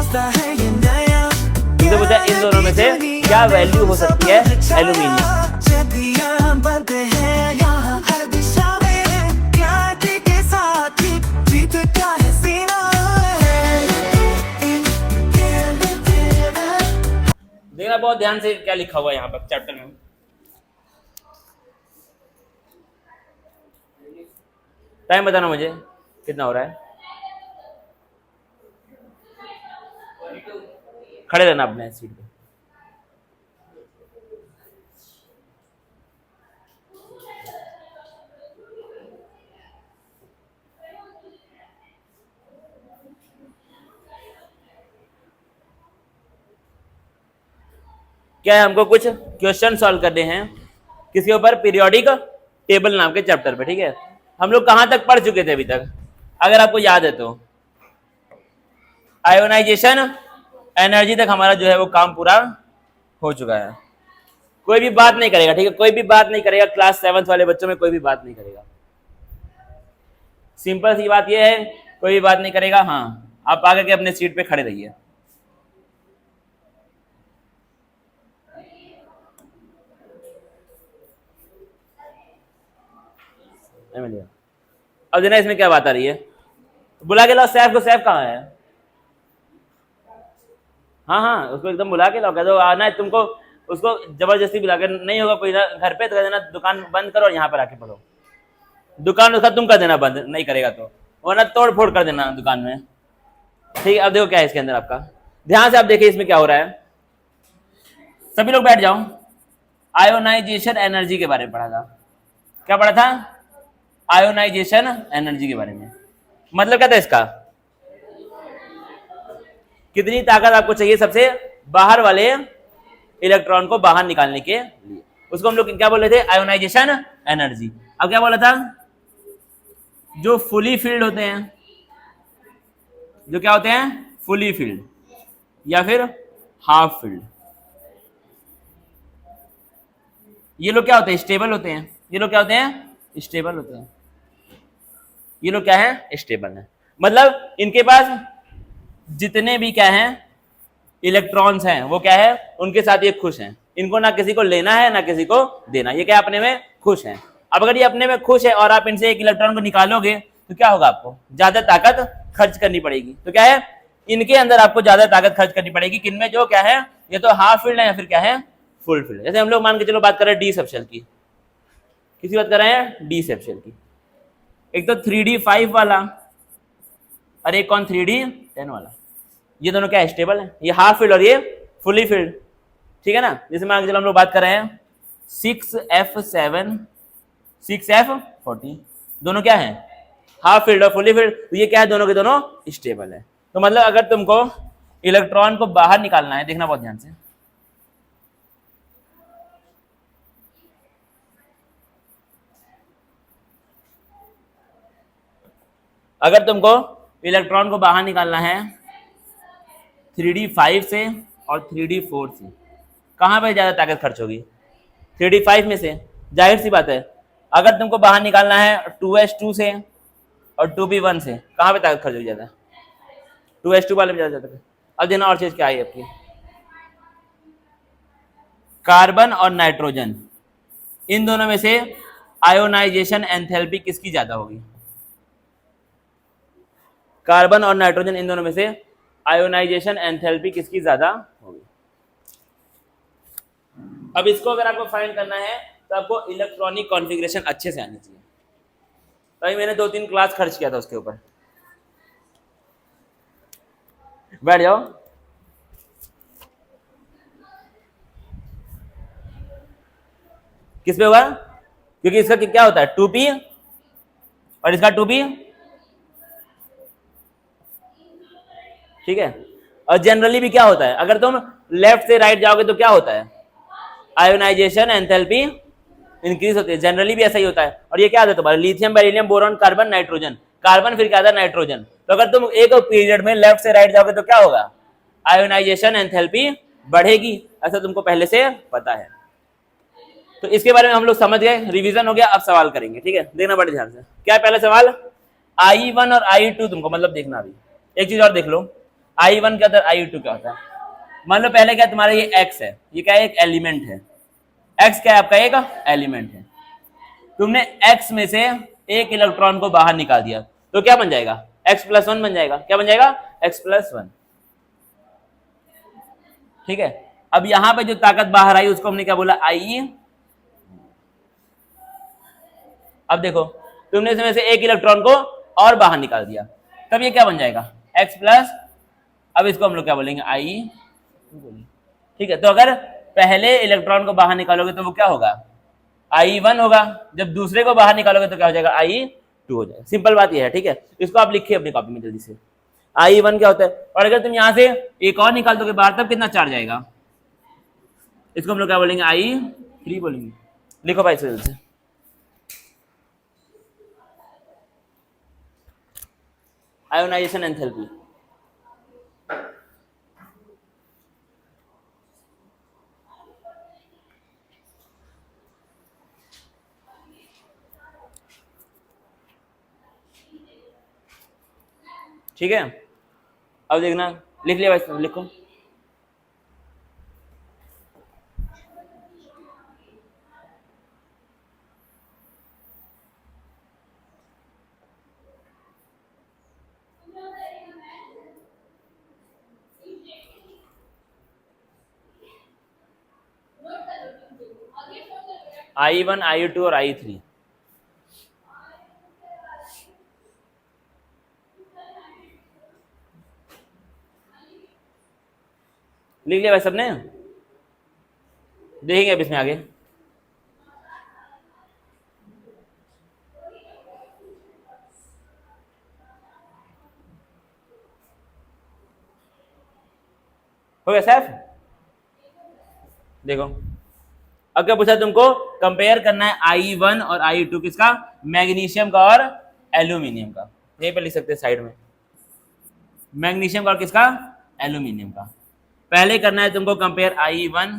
तो पूछा इन दोनों में से क्या वैल्यू हो सकती है एल्यूमिनियम। देखना बहुत ध्यान से क्या लिखा हुआ है यहाँ पर चैप्टर में। टाइम बताना मुझे कितना हो रहा है। खड़े रहना अपने सीट पे। क्या है, हमको कुछ क्वेश्चन सॉल्व करने हैं किसके ऊपर, पीरियोडिक टेबल नाम के चैप्टर पे। ठीक है, हम लोग कहां तक पढ़ चुके थे अभी तक, अगर आपको याद है तो आयोनाइजेशन एनर्जी तक हमारा जो है वो काम पूरा हो चुका है। कोई भी बात नहीं करेगा, ठीक है, कोई भी बात नहीं करेगा, क्लास 7th वाले बच्चों में कोई भी बात नहीं करेगा। सिंपल सी बात ये है, कोई भी बात नहीं करेगा। हाँ, आप आकर के अपने सीट पे खड़े रहिए। अब देना इसमें क्या बात आ रही है, बुला के लाओ सैफ को। सैफ कहाँ है? हाँ हाँ, उसको एकदम बुला के लाओ, कह दो आना है तुमको। उसको जबरदस्ती बुला के नहीं होगा कोई घर पे तो कह देना दुकान बंद करो और यहाँ पर आके पढ़ो। दुकान उसका तुम कर देना बंद, नहीं करेगा तो, वरना तोड़ फोड़ कर देना दुकान में। ठीक है, अब देखो क्या है इसके अंदर आपका, ध्यान से आप देखिए इसमें क्या हो रहा है। सभी लोग बैठ जाओ। आयोनाइजेशन एनर्जी के बारे में पढ़ा था। क्या पढ़ा था? आयोनाइजेशन एनर्जी के बारे में। मतलब क्या था इसका, कितनी ताकत आपको चाहिए सबसे बाहर वाले इलेक्ट्रॉन को बाहर निकालने के लिए, उसको हम लोग क्या बोल रहे थे, आयोनाइजेशन एनर्जी। अब क्या बोला था, जो फुली फील्ड होते हैं, जो क्या होते हैं, फुली फील्ड या फिर हाफ फील्ड, ये लोग क्या होते हैं, स्टेबल होते हैं। ये लोग क्या होते हैं, स्टेबल होते हैं। ये लोग क्या है, स्टेबल है। मतलब इनके पास जितने भी क्या हैं इलेक्ट्रॉन्स हैं वो क्या है, उनके साथ ये खुश हैं। इनको ना किसी को लेना है ना किसी को देना, ये क्या अपने में खुश हैं। अब अगर ये अपने में खुश है और आप इनसे एक इलेक्ट्रॉन को निकालोगे तो क्या होगा, आपको ज्यादा ताकत खर्च करनी पड़ेगी। तो क्या है, इनके अंदर आपको ज्यादा ताकत खर्च करनी पड़ेगी। किनमें, जो क्या है, ये तो हाफ फील्ड है या फिर क्या है, फुल फील्ड। जैसे हम लोग मान के चलो बात कर रहे हैं डी सब शेल की, किसी बात कर रहे हैं डी सब शेल की। एक तो 3d5 वाला और एक कौन 3d10 वाला, ये दोनों क्या स्टेबल है, ये हाफ फील्ड और ये फुली फील्ड। ठीक है ना। जैसे मान के चलो हम लोग बात कर रहे हैं 6f7 6f14, दोनों क्या है, हाफ फील्ड और फुली फील्ड। तो ये क्या है, दोनों के दोनों स्टेबल है। तो मतलब अगर तुमको इलेक्ट्रॉन को बाहर निकालना है, देखना बहुत ध्यान से, अगर तुमको इलेक्ट्रॉन को बाहर निकालना है 3d5 से और 3d4 से, कहां पे ज्यादा ताकत खर्च होगी, 3d5 में से। जाहिर सी बात है, अगर तुमको बाहर निकालना है 2s2 से और 2p1 से, कहां पे ताकत खर्च होगी ज्यादा, 2s2 वाले में ज्यादा ताकत। अब देना और चीज क्या आई आपकी, कार्बन और नाइट्रोजन, इन दोनों में से आयोनाइजेशन एंथैल्पी किसकी ज्यादा होगी, कार्बन और नाइट्रोजन, इन दोनों में से आयोनाइजेशन एंथैल्पी किसकी ज्यादा होगी। अब इसको अगर आपको फाइंड करना है तो आपको इलेक्ट्रॉनिक कॉन्फ़िगरेशन अच्छे से आनी चाहिए। तभी मैंने 2-3 क्लास खर्च किया था उसके ऊपर। बैठ जाओ। किस पे होगा, क्योंकि इसका क्या होता है 2p और इसका 2p, ठीक है। और जनरली भी क्या होता है, अगर तुम लेफ्ट से राइट जाओगे तो क्या होता है, आयोनाइजेशन एंथैल्पी इंक्रीज होती है। जनरली भी ऐसा ही होता है। और ये क्या आता है तुम्हारा, lithium, beryllium, boron, carbon, nitrogen, carbon फिर क्या आता है, नाइट्रोजन। तो अगर तुम एक पीरियड में लेफ्ट से राइट जाओगे तो क्या होगा, आयोनाइजेशन एंथैल्पी बढ़ेगी। ऐसा तुमको पहले से पता है। तो इसके बारे में हम लोग समझ गए, रिवीजन हो गया। अब सवाल करेंगे, ठीक है, देखना बड़े ध्यान से। क्या है पहला सवाल, I1 और I2 तुमको मतलब देखना। अभी एक चीज और देख लो, I1 क्या होता है, I2 क्या होता है। मान लो पहले क्या तुम्हारा ये x है, ये क्या है, एक एलिमेंट है। x क्या है आपका, एक एलिमेंट है। तुमने x में से एक इलेक्ट्रॉन को बाहर निकाल दिया तो क्या बन जाएगा, x+1 बन जाएगा। क्या बन जाएगा, x+1। ठीक है, अब यहां पे जो ताकत बाहर आई उसको हमने क्या बोला, I। अब देखो तुमने इसमें से एक इलेक्ट्रॉन को और बाहर निकाल दिया, तब ये क्या बन जाएगा, x+। अब इसको हम लोग क्या बोलेंगे, I। ठीक है, तो अगर पहले इलेक्ट्रॉन को बाहर निकालोगे तो वो क्या होगा, I1 होगा। जब दूसरे को बाहर निकालोगे तो क्या हो जाएगा, I2 हो जाएगा। सिंपल बात ये है। ठीक है, इसको आप लिखिए अपनी कॉपी में जल्दी से। I1 क्या होता है, और अगर तुम यहां से एक और निकाल दोगे बाहर, तब कितना चार्ज आएगा, इसको हम लोग क्या बोलेंगे, I3 बोलेंगे। लिखो भाई जल्दी से। आयोनाइजेशन एंथैल्पी, ठीक है। अब देखना, लिख लिया भाई, लिखो। I1, I2 और I3। लिख लिया भाई सबने, देखेंगे अब इसमें आगे। हो गया सैफ, देखो अब क्या पूछा तुमको, कंपेयर करना है I1 और I2 किसका, मैग्नीशियम का और एल्यूमिनियम का। यहीं पर लिख सकते हैं साइड में, मैग्नीशियम का और किसका, एल्यूमिनियम का। पहले करना है तुमको कंपेयर I1,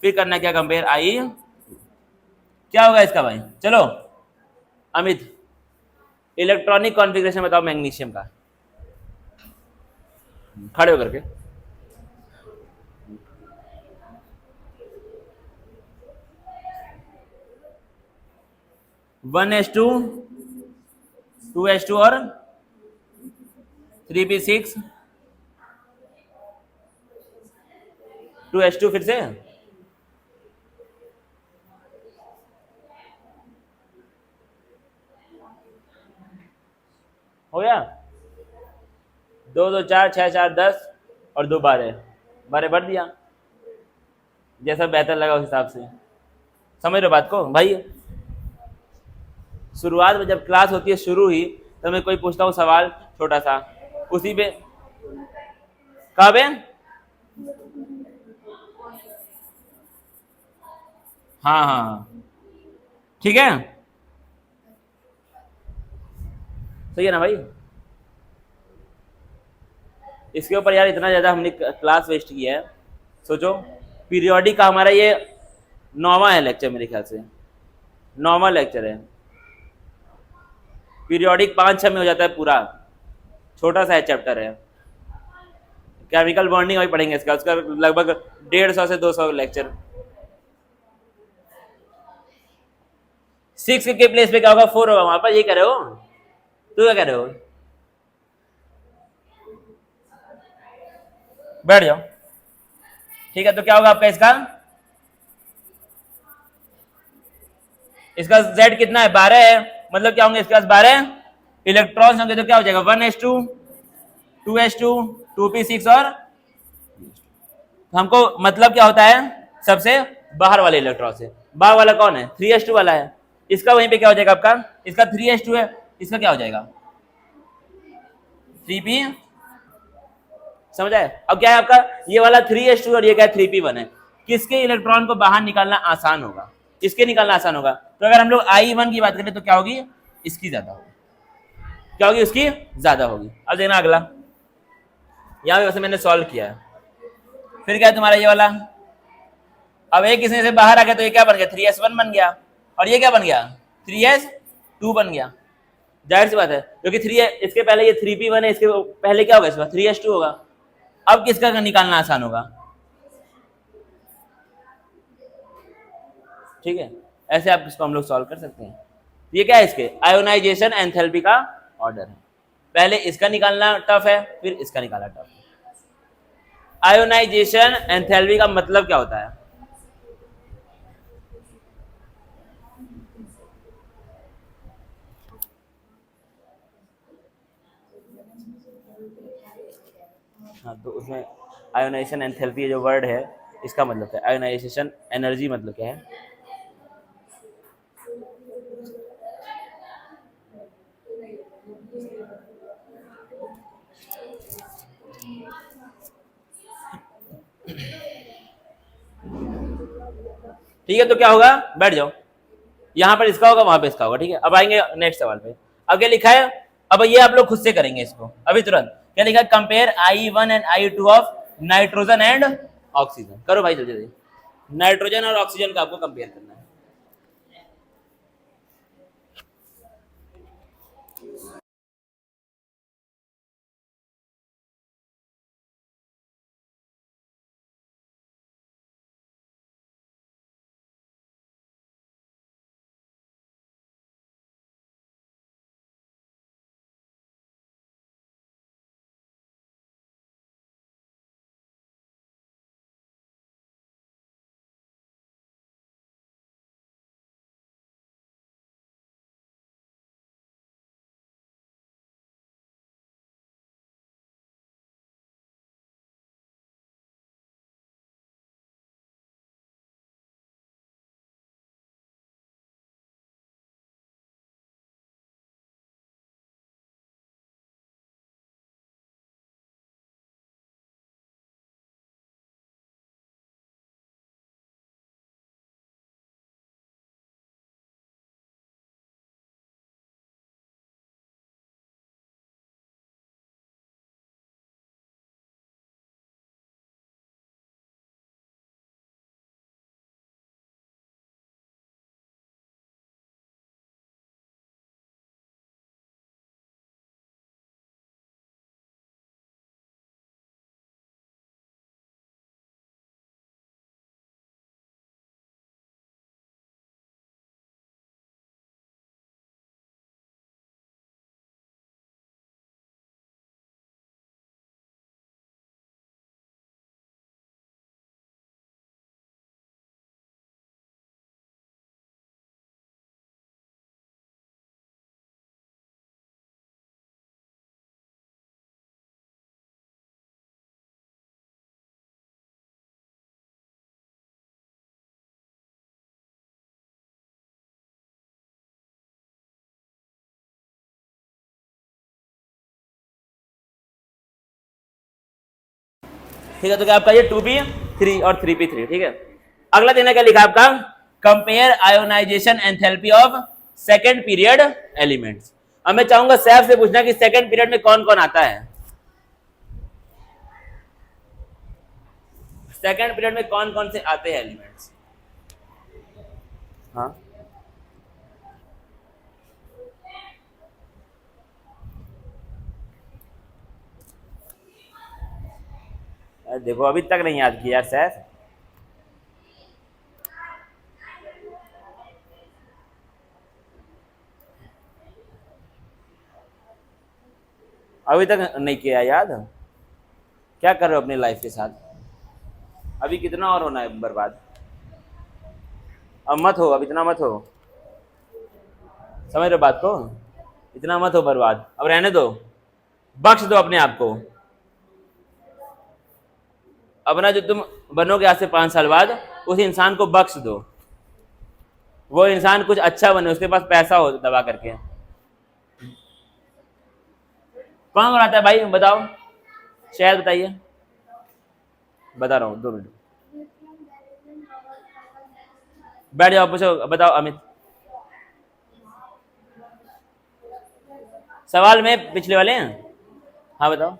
फिर करना है क्या, कंपेयर I। क्या होगा इसका भाई, चलो अमित इलेक्ट्रॉनिक कॉन्फ़िगरेशन बताओ मैग्नीशियम का, खड़े होकर के। वन H2, 2H2 और 3p6, 2H2 फिर से, हो गया। 2 2 4 6 4 10 और 2 12, 12 भर दिया, जैसा बेहतर लगा उस हिसाब से। समझ रहे बात को भाई। शुरुआत में जब क्लास होती है शुरू ही, तो मैं कोई पूछता हूँ सवाल छोटा सा, उसी पे कहाँ पे, हाँ हाँ ठीक है, सही है ना भाई। इसके ऊपर यार इतना ज्यादा हमने क्लास वेस्ट किया है, सोचो। पीरियोडिक का हमारा ये 9वां है लेक्चर, मेरे ख्याल से 9वां लेक्चर है। पीरियोडिक 5-6 में हो जाता है पूरा, छोटा सा है चैप्टर है। केमिकल बॉन्डिंग अभी पढ़ेंगे इसका, उसका लगभग 150 से 200 लेक्चर। 6 के प्लेस पे क्या होगा, 4 होगा वहां पर, ये कह रहे हो, तू क्या कह रहे हो, बैठ जाओ। ठीक है, तो क्या होगा आपका इसका Z कितना है, 12 है, मतलब क्या होंगे इसके पास 12 इलेक्ट्रॉन्स होंगे, तो क्या हो जाएगा 1H2, 2H2, 2p6 और हमको मतलब क्या होता है, सबसे बाहर वाले इलेक्ट्रॉन से। बाहर वाला कौन है, 3H2 वाला है, इसका वहीं पे क्या हो जाएगा आपका, इसका 3H2 है, इसका क्या हो जाएगा 3p। समझ आए। अब क्या है आपका, ये वाला 3H2 और ये क्या है 3p1 है, किसके इलेक्ट्रॉन को बाहर निकालना आसान होगा, इसके निकालना आसान होगा। तो अगर हम लोग I1 की बात करें तो क्या होगी, इसकी ज्यादा होगी, क्या होगी, उसकी ज्यादा होगी। अब देखना अगला, यहां पे वैसे मैंने सॉल्व किया है। फिर क्या है तुम्हारा ये वाला, अब एक इसमें से बाहर आ गया तो ये क्या बन गया, 3S1 बन गया, और ये क्या बन गया 3S2 बन गया। जाहिर सी बात है, क्योंकि 3 इसके पहले ये 3p1 है, इसके पहले क्या होगा, इसका 3H2 होगा। अब किसका निकालना आसान होगा? ठीक है, ऐसे आप इसको हम लोग सॉल्व कर सकते हैं। ये क्या है? इसके आयोनाइजेशन एंथैल्पी का ऑर्डर है। पहले इसका निकालना टफ है, फिर इसका निकालना टफ है। आयोनाइजेशन एंथैल्पी का मतलब क्या होता है? हाँ, तो उसमें आयोनाइजेशन एंथैल्पी जो वर्ड है इसका मतलब क्या है? आयोनाइजेशन एनर्जी मतलब क्या है? ठीक है, तो क्या होगा? बैठ जाओ, यहाँ पर इसका होगा, वहां पे इसका होगा। ठीक है, अब आएंगे नेक्स्ट सवाल पे। अब क्या लिखा है? अब ये आप लोग खुद से करेंगे इसको अभी तुरंत। क्या लिखा है? Compare I1 and I2 of nitrogen and oxygen. करो भाई जल्दी जल्दी। नाइट्रोजन और ऑक्सीजन का आपको कंपेयर करना है। ठीक है, तो क्या आपका ये 2p3 और 3p3। ठीक है, अगला देना क्या लिखा आपका? Compare ionisation enthalpy of second period elements. अब मैं चाहूंगा सैफ से पूछना कि सेकंड पीरियड में कौन कौन आता है। सेकंड पीरियड में कौन कौन से आते हैं एलिमेंट्स? हाँ, देखो अभी तक नहीं याद किया सैफ। अभी तक नहीं किया याद। क्या कर रहे हो अपनी लाइफ के साथ? अभी कितना और होना है बर्बाद? अब मत हो, अब इतना मत हो, समझ रहे हो बात को? इतना मत हो बर्बाद, अब रहने दो, बख्श दो अपने आप को। अपना जो तुम बनोगे आज से 5 साल बाद, उस इंसान को बख्श दो। वो इंसान कुछ अच्छा बने, उसके पास पैसा हो दबा करके। कौन बनाता है भाई, बताओ, शायद बताइए। बता रहा हूँ, 2 मिनट बैठ जाओ, पूछो, बताओ अमित। सवाल में पिछले वाले हैं। हाँ बताओ,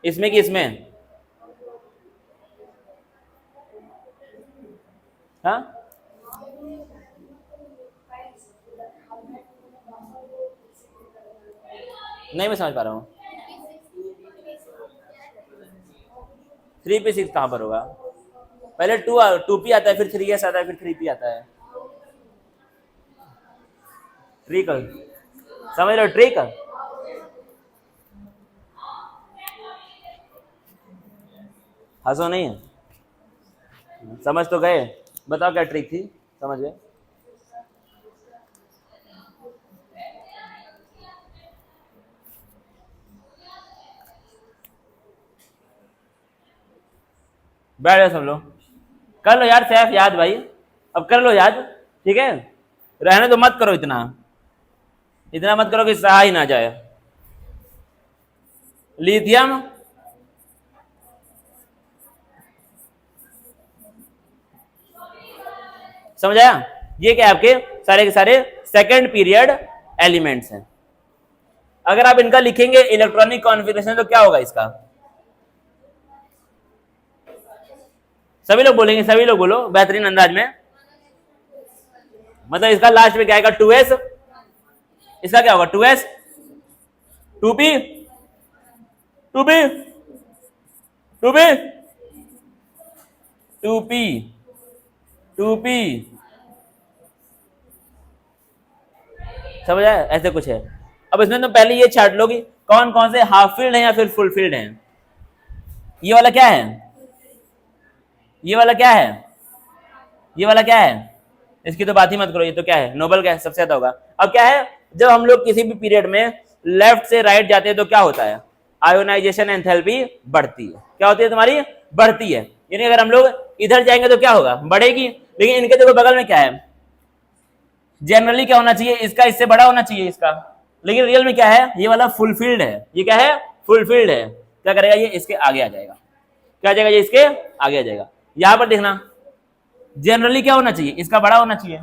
इसमें कि इसमें? हाँ, नहीं मैं समझ पा रहा हूँ। 3p6 कहाँ पर होगा? पहले 2p आता है, फिर 3s आता है, फिर 3p आता है। ट्रिक समझ लो, ट्रिक। हंसो नहीं, समझ तो गए? बताओ क्या ट्रिक थी, समझ गए? बैठ जाओ सब लोग, कर लो यार सैफ याद भाई, अब कर लो याद, ठीक है? रहने तो मत करो, इतना इतना मत करो कि सहा ही ना जाए। लिथियम, समझ आया? ये क्या आपके सारे के सारे सेकंड पीरियड एलिमेंट्स हैं। अगर आप इनका लिखेंगे इलेक्ट्रॉनिक कॉन्फ़िगरेशन तो क्या होगा इसका? सभी लोग बोलेंगे, सभी लोग बोलो बेहतरीन अंदाज में। मतलब इसका लास्ट में क्या आएगा? 2s। इसका क्या होगा? 2s, 2p, 2p, 2p, 2p, 2p। समझ आया? ऐसे कुछ है। अब इसमें तो पहले ये छाट लो कि कौन कौन से हाफ फील्ड है या फिर फुल फील्ड है। ये वाला क्या है? ये वाला क्या है? ये वाला क्या है? इसकी तो बात ही मत करो, ये तो क्या है? नोबल गैस सबसे ज्यादा होगा। अब क्या है, जब हम लोग किसी भी पीरियड में लेफ्ट से राइट जाते हैं तो क्या होता है? आयोनाइजेशन एंथैल्पी बढ़ती है। क्या होती है तुम्हारी? बढ़ती है। यानी अगर हम लोग इधर जाएंगे तो क्या होगा? बढ़ेगी। लेकिन इनके देखो बगल में क्या है? जनरली क्या होना चाहिए? इसका इससे बड़ा होना चाहिए इसका, लेकिन रियल में क्या है? ये वाला फुलफिल्ड है। ये क्या है? फुलफिल्ड है। क्या करेगा ये? इसके आगे आ जाएगा। क्या आ जाएगा? ये इसके आगे आ जाएगा। यहां पर देखना, जनरली क्या होना चाहिए? इसका बड़ा होना चाहिए,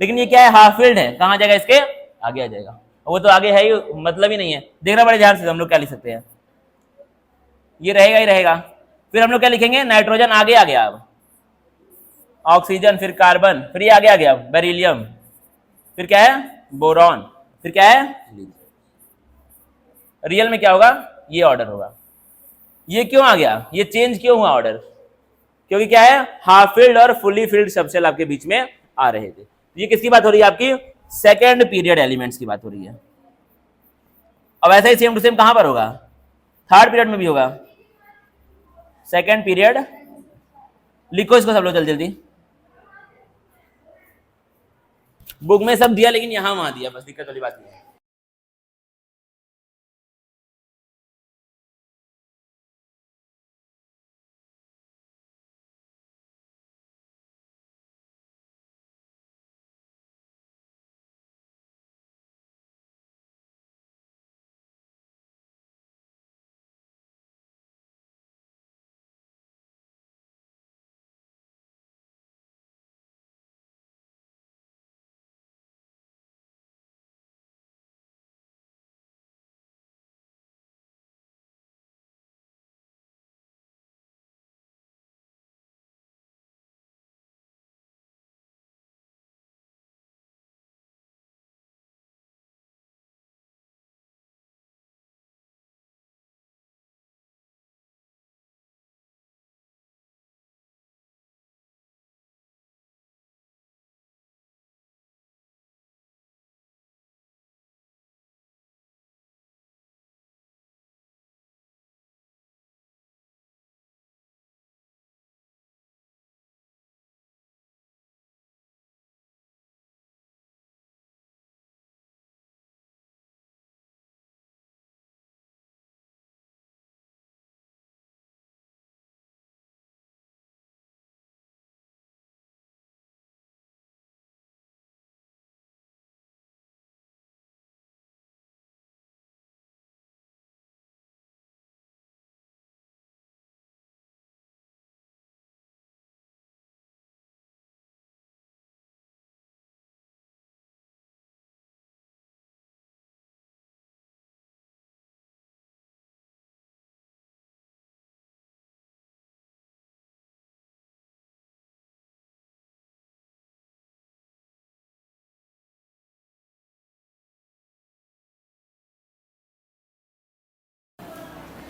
लेकिन ये क्या है? हाफ फील्ड है। कहां जाएगा? इसके आगे आ जाएगा। वो तो आगे है ही, मतलब ही नहीं है। देखना बड़े ध्यान से, हम लोग क्या लिख सकते हैं? ये रहेगा ही रहेगा। फिर हम लोग क्या लिखेंगे? नाइट्रोजन आगे आ गया, अब ऑक्सीजन, फिर कार्बन, फिर ये आगे आ गया बेरिलियम, फिर क्या है? बोरॉन, फिर क्या है? रियल में क्या होगा? ये ऑर्डर होगा। ये क्यों आ गया? ये चेंज क्यों हुआ ऑर्डर? क्योंकि क्या है? हाफ फील्ड और फुली फील्ड सबसेल आपके बीच में आ रहे थे। ये किसकी बात हो रही है? आपकी सेकेंड पीरियड एलिमेंट्स की बात हो रही है। अब ऐसा ही सेम टू सेम कहां पर होगा? थर्ड पीरियड में भी होगा। सेकेंड पीरियड, लिखो इसको सब लोग जल्दी जल्दी। बुक में सब दिया, लेकिन यहां वहां दिया, बस दिक्कत वाली बात नहीं है।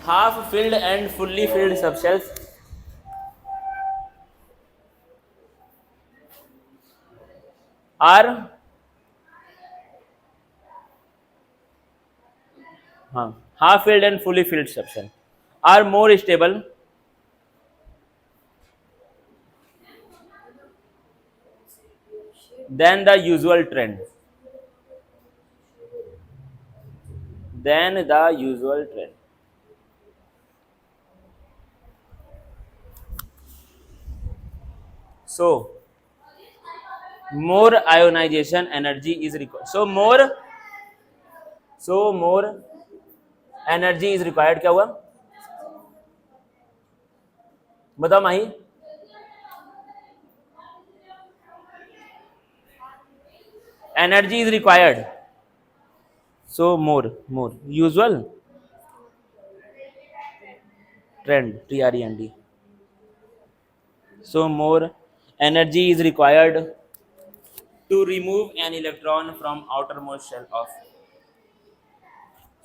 Half filled and fully filled subshells are, हाँ, half filled and fully filled substance are more stable than the usual trend, than the usual trend. So more ionization energy is required, so more energy is required, क्या हुआ बताओ Mahi? Energy is required, so more usual trend, trend, so more energy is required to remove an electron from outermost shell of,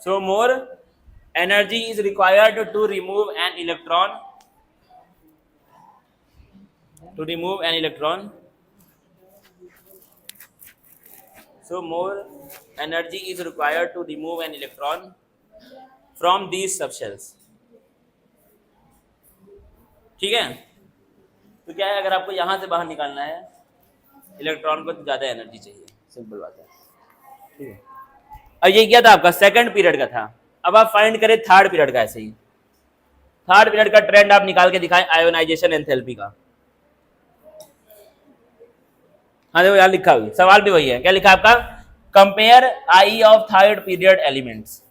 so more energy is required to remove an electron, to remove an electron, so more energy is required to remove an electron from these subshells। ठीक है, तो क्या है, अगर आपको यहां से बाहर निकालना है इलेक्ट्रॉन को तो ज्यादा एनर्जी चाहिए, सिंपल बात है। ठीक है, अब ये क्या था आपका सेकंड पीरियड का था। अब आप फाइंड करें थर्ड पीरियड का। ऐसे ही थर्ड पीरियड का ट्रेंड आप निकाल के दिखाएं आयोनाइजेशन एंथैल्पी का। हाँ देखो, यहाँ लिखा हुआ सवाल भी वही है, क्या लिखा है आपका? Compare I of third period elements.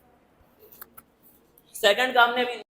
Second का हमने भी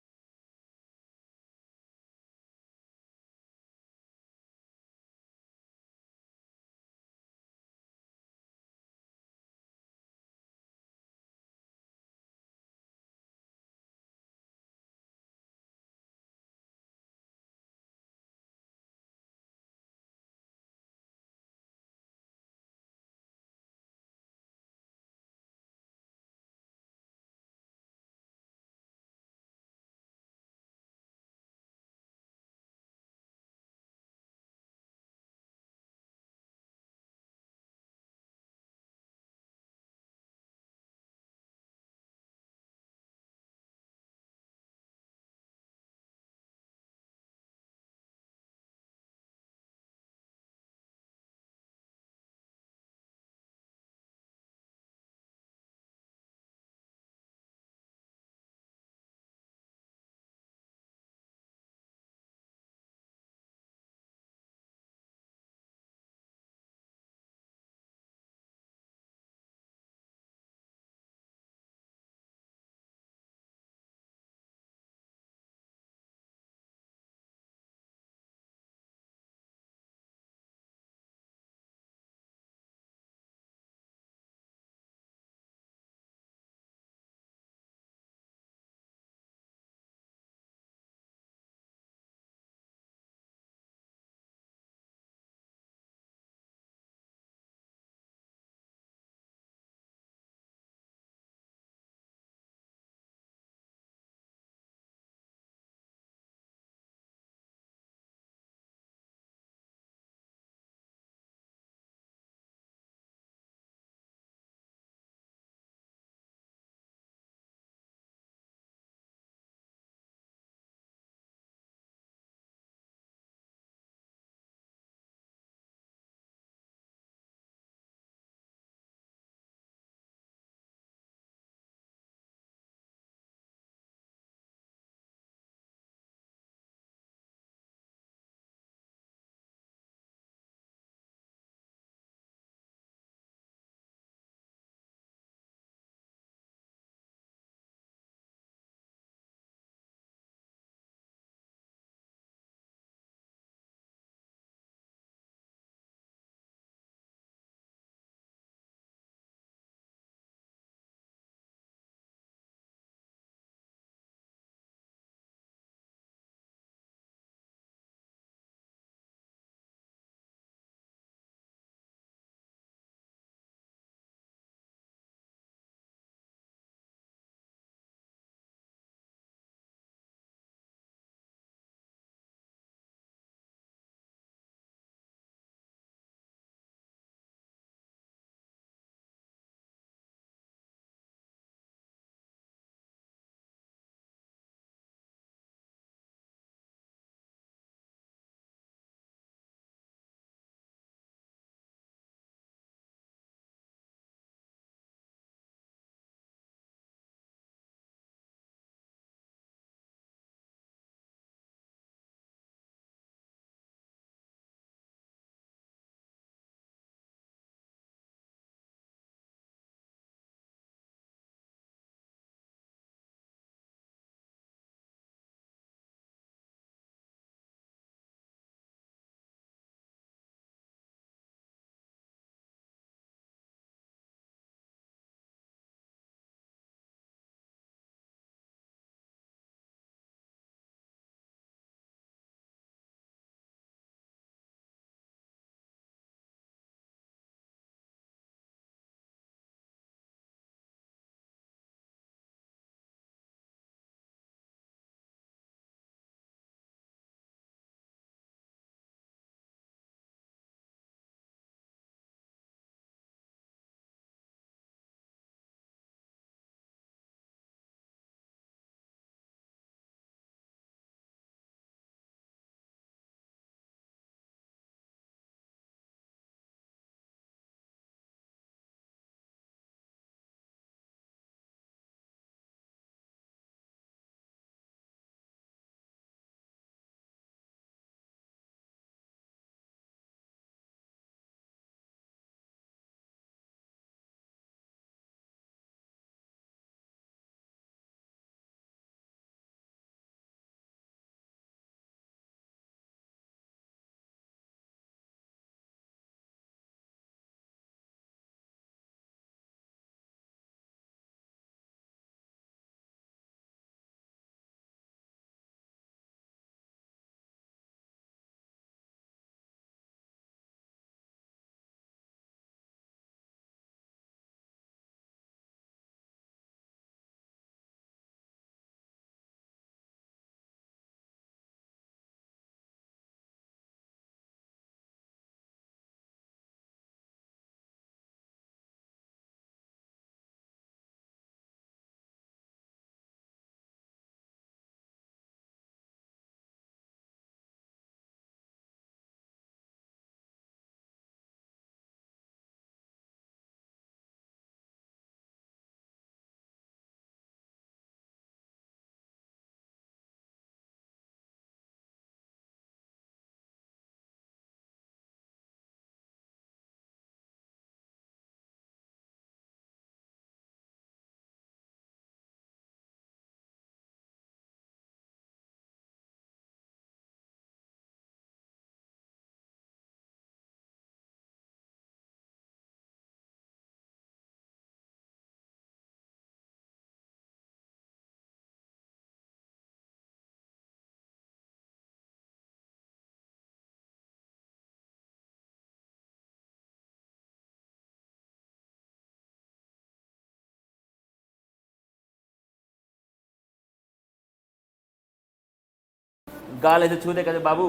गाल ऐसे छू दे कहते बाबू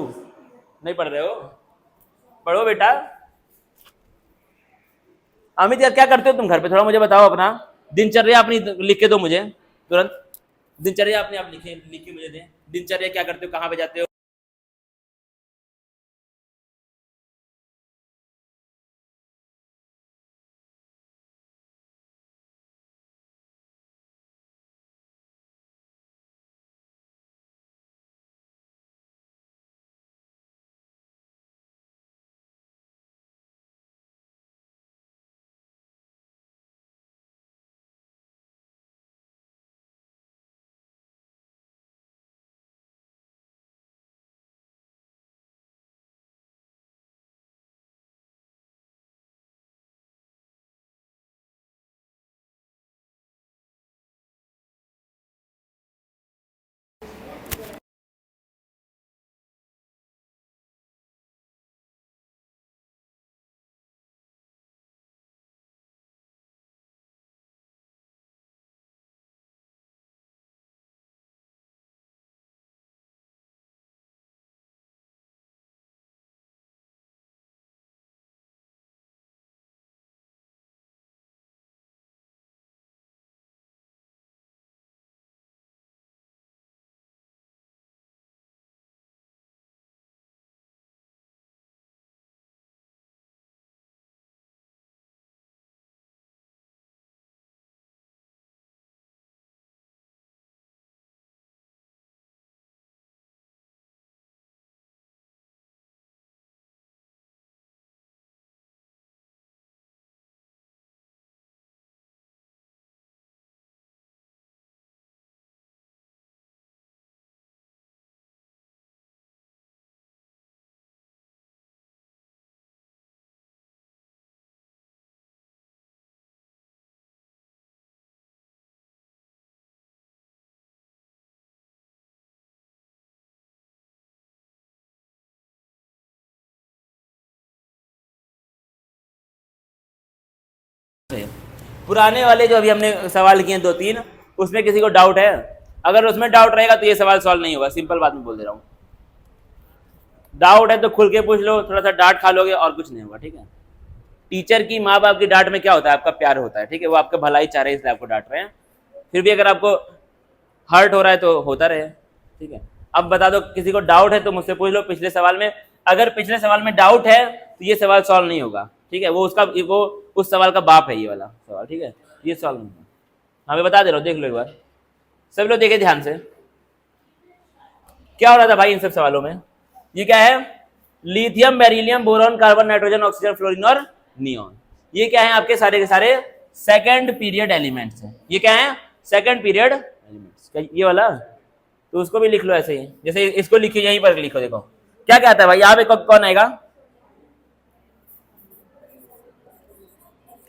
नहीं पढ़ रहे हो, पढ़ो बेटा। अमित यार क्या करते हो तुम घर पे, थोड़ा मुझे बताओ अपना दिनचर्या अपनी लिख के दो मुझे तुरंत। दिनचर्या अपने आप लिख के मुझे दे। दिनचर्या क्या करते हो, कहाँ पे जाते हो? पुराने वाले जो अभी हमने सवाल किए दो तीन, उसमें किसी को डाउट है? अगर उसमें डाउट रहेगा तो ये सवाल सॉल्व नहीं होगा, सिंपल बात मैं बोल दे रहा हूँ। डाउट है तो खुल के पूछ लो, थोड़ा सा डांट खा लोगे और कुछ नहीं होगा, ठीक है। टीचर की माँ बाप की डांट में क्या होता है, आपका प्यार होता है, ठीक है। वो आपका भलाई चाह रहे हैं इसलिए आपको डांट रहे हैं। फिर भी अगर आपको हर्ट हो रहा है तो होता रहे, ठीक है। अब बता दो किसी को डाउट है तो मुझसे पूछ लो पिछले सवाल में। अगर पिछले सवाल में डाउट है तो ये सवाल सॉल्व नहीं होगा, ठीक है। वो उस सवाल का बाप है ये वाला सवाल, ठीक है। ये सॉल्व नहीं होगा। हमें बता दे रहा हूँ, देख लो एक बार, सब लोग देखे ध्यान से। क्या हो रहा था भाई इन सब सवालों में? ये क्या है? Lithium, beryllium, boron, carbon, nitrogen, oxygen, fluorine और नियॉन। ये क्या है? आपके सारे के सारे सेकंड पीरियड एलिमेंट्स हैं। ये क्या है? Second period elements. ये वाला तो उसको भी लिख लो ऐसे ही, जैसे इसको लिखिए, यहीं पर लिखो। देखो क्या कहता है भाई, यहाँ पे कौन आएगा?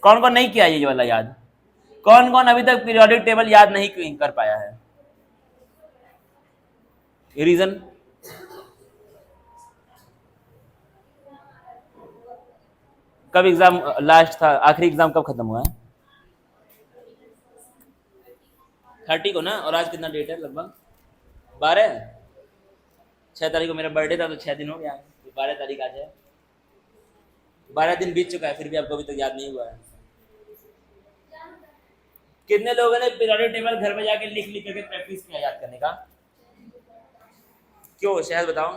कौन कौन नहीं किया ये वाला याद? कौन कौन अभी तक पीरियोडिक टेबल याद नहीं कर पाया है? रीजन? कब एग्जाम लास्ट था? आखिरी एग्जाम कब खत्म हुआ है? 30 को ना। और आज कितना डेट है? लगभग 12। 6 तारीख को मेरा बर्थडे था तो 6 दिन हो गया, 12 तारीख आज है। 12 दिन बीत चुका है, फिर भी आपको अभी तक याद नहीं हुआ है। कितने लोगों ने पीरियोडिक टेबल घर में जाके लिख लिख करके प्रैक्टिस किया याद करने का? क्यों शहद बताओ?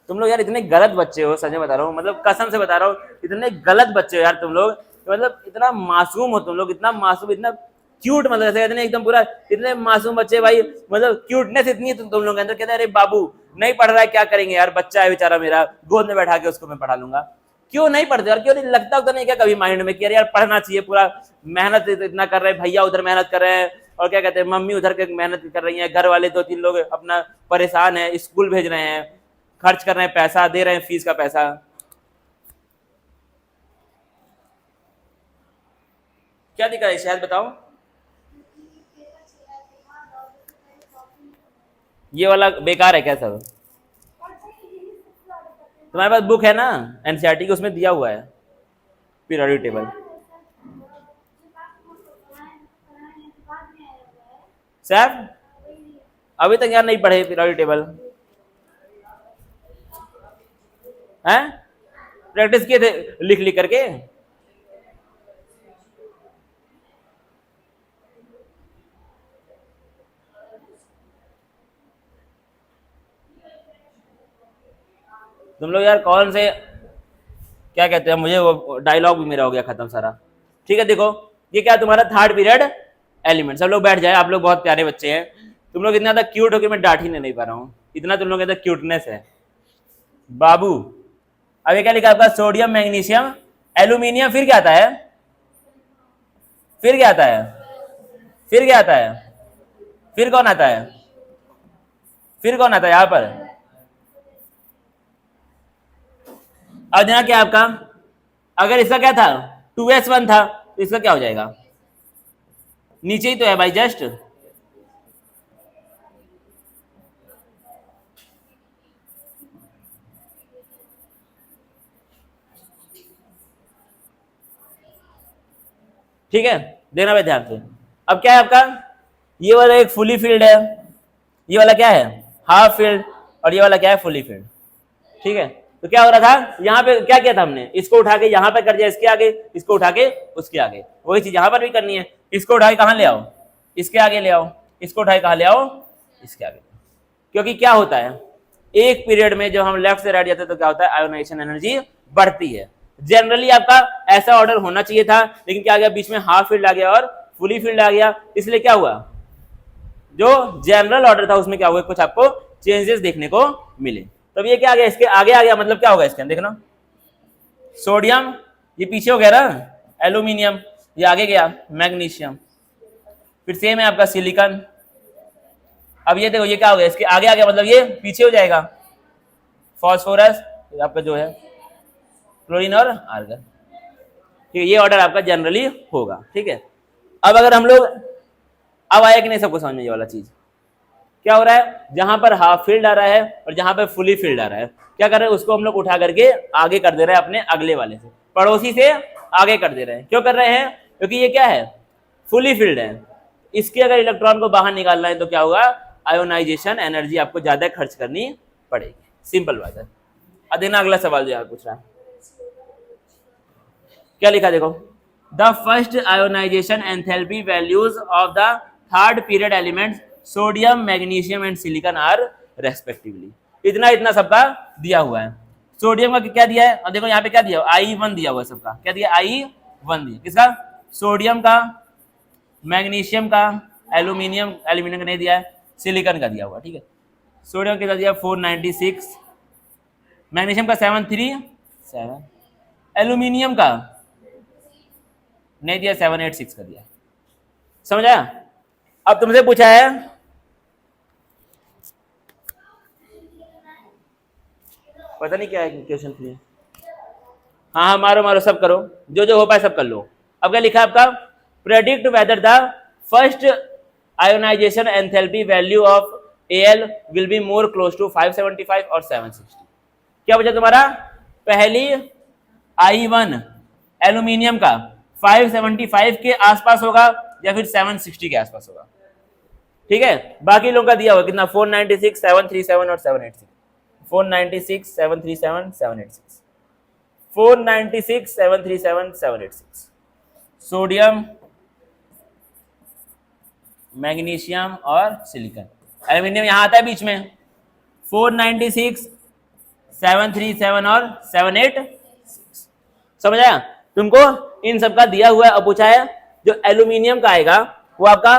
तुम लोग यार इतने गलत बच्चे हो, सच में बता रहा हूँ, मतलब कसम से बता रहा हूँ, इतने गलत बच्चे हो यार तुम लोग। मतलब इतना मासूम हो तुम लोग, इतना मासूम, इतना क्यूट, मतलब ऐसे कहते हैं एकदम पूरा, इतने मासूम बच्चे भाई। मतलब क्यूटनेस इतनी है तुम लोगों के अंदर। कहते हैं अरे बाबू नहीं पढ़ रहा है, क्या करेंगे यार, बच्चा है बेचारा मेरा, गोद में बैठा के उसको मैं पढ़ा लूंगा। क्यों नहीं पढ़ते यार? क्यों नहीं लगता तो नहीं क्या कभी माइंड में कि यार पढ़ना चाहिए? पूरा मेहनत इतना कर रहे हैं, भैया उधर मेहनत कर रहे हैं, और क्या कहते हैं मम्मी उधर के मेहनत कर रही है, घर वाले 2-3 लोग अपना परेशान है, स्कूल भेज रहे हैं, खर्च कर रहे हैं, पैसा दे रहे हैं, फीस का पैसा। क्या दिखा है शायद बताओ? ये वाला बेकार है क्या सब? तुम्हारे पास बुक है ना एनसीईआरटी की, उसमें दिया हुआ है पीरियोडिक टेबल। सैफ अभी तक यार नहीं पढ़े पीरियोडिक टेबल हैं? प्रैक्टिस किए थे लिख लिख करके? तुम लोग यार कौन से क्या कहते हैं, मुझे वो डायलॉग भी मेरा हो गया खत्म सारा। ठीक है देखो, ये क्या तुम्हारा थर्ड पीरियड एलिमेंट। सब लोग बैठ जाए, आप लोग बहुत प्यारे बच्चे हैं। तुम लोग इतना तक क्यूट हो कि मैं डांट ही नहीं पा रहा हूँ, इतना तुम लोग के अंदर क्यूटनेस है बाबू। अब ये क्या लिखा आपका? सोडियम, मैग्नीशियम, एल्यूमिनियम, फिर क्या आता है? फिर क्या आता है? फिर क्या आता है? फिर कौन आता है? फिर कौन आता है यहां पर? अब यहाँ क्या आपका, अगर इसका क्या था 2s1 था, तो इसका क्या हो जाएगा? नीचे ही तो है भाई जस्ट। ठीक है, देखना भाई ध्यान से। अब क्या है आपका, ये वाला एक फुली फिल्ड है, ये वाला क्या है हाफ फील्ड, और ये वाला क्या है फुली फील्ड। ठीक है, तो क्या हो रहा था यहाँ पे, क्या किया था हमने, इसको उठा के यहाँ पे कर दिया इसके आगे, इसको उठा के उसके आगे, वही चीज यहाँ पर भी करनी है। इसको उठा के कहाँ ले आओ? इसके आगे ले आओ। इसको उठा के कहाँ ले आओ? इसके आगे। क्योंकि क्या होता है, एक पीरियड में जब हम लेफ्ट से राइट जाते हैं तो क्या होता है, आयोनाइजेशन एनर्जी बढ़ती है। जनरली आपका ऐसा ऑर्डर होना चाहिए था, लेकिन क्या आ गया बीच में, हाफ फील्ड आ गया और फुली फील्ड आ गया, इसलिए क्या हुआ, जो जनरल ऑर्डर था उसमें क्या हुआ, कुछ आपको चेंजेस देखने को मिले। तब ये क्या आ गया, इसके आगे आ गया, मतलब क्या होगा इसके अंदर देखना, सोडियम ये पीछे हो गया ना, एल्यूमिनियम ये आगे गया, मैग्नीशियम, फिर सेम है आपका सिलिकॉन। अब ये देखो ये क्या हो गया, इसके आगे आ गया, मतलब ये पीछे हो जाएगा, फॉस्फोरस आपका जो है, क्लोरीन और आर्गन। ठीक है, ये ऑर्डर आपका जनरली होगा। ठीक है, अब अगर हम लोग, अब आया कि नहीं सबको समझ में ये वाला चीज, क्या हो रहा है, जहां पर हाफ फील्ड आ रहा है और जहां पर फुली फील्ड आ रहा है, क्या कर रहे हैं, उसको हम लोग उठा करके आगे कर दे रहे हैं अपने अगले वाले से, पड़ोसी से आगे कर दे रहे हैं। क्यों कर रहे हैं, क्योंकि ये क्या है, फुली फील्ड है। इसके अगर इलेक्ट्रॉन को बाहर निकालना है तो क्या होगा, आयोनाइजेशन एनर्जी आपको ज्यादा खर्च करनी पड़ेगी। सिंपल बात है। अब देखना अगला सवाल जो यार पूछ रहा है, क्या लिखा देखो, the first ionisation enthalpy values of the third period elements sodium, magnesium and silicon are respectively. इतना इतना सबका दिया हुआ है। सोडियम का क्या दिया है, और देखो यहाँ पे क्या दिया, I1 दिया हुआ है सबका, क्या दिया, I1 दिया, किसका, सोडियम का, मैग्नीशियम का, एल्यूमिनियम, एल्यूमिनियम का नहीं दिया है, सिलिकॉन का दिया हुआ। ठीक है, सोडियम कितना दिया 496, मैग्नीशियम का 737, एल्यूमिनियम का नहीं दिया, 786 का दिया। समझा? अब तुमसे पूछा है, पता नहीं क्या है क्वेश्चन के लिए, हाँ हाँ मारो मारो सब करो, जो जो हो पाए सब कर लो। अब क्या लिखा है आपका, predict whether the first ionisation enthalpy value of Al will be more close to 575 और 760। क्या बचा तुम्हारा, पहली I1 एल्यूमिनियम का 575 के आसपास होगा या फिर 760 के आसपास होगा। ठीक है, बाकी लोगों का दिया हुआ कितना, 496, 737 और 786, 496, 737, 786, 496, 737, 786, सोडियम, मैग्नीशियम और सिलिकॉन। एल्यूमिनियम यहां आता है बीच में, 496, 737 और 786। समझ आया तुमको, इन सब का दिया हुआ है। अब पूछा है जो एल्यूमिनियम का आएगा वो आपका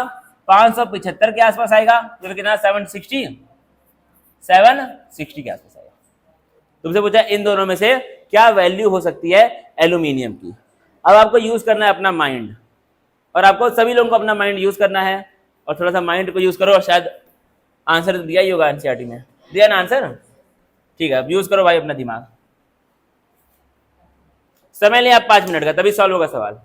575 के आसपास आएगा, जो कितना 760, 760 के आसपास आएगा। तुमसे पूछा इन दोनों में से क्या वैल्यू हो सकती है एल्यूमिनियम की। अब आपको यूज करना है अपना माइंड, और आपको सभी लोगों को अपना माइंड यूज करना है, और थोड़ा सा माइंड को यूज करो, और शायद आंसर तो दिया ही होगा एनसीईआरटी में, दिया ना आंसर। ठीक है, अब यूज करो भाई अपना दिमाग। समय लें आप 5 मिनट का, तभी सॉल्व होगा सवाल।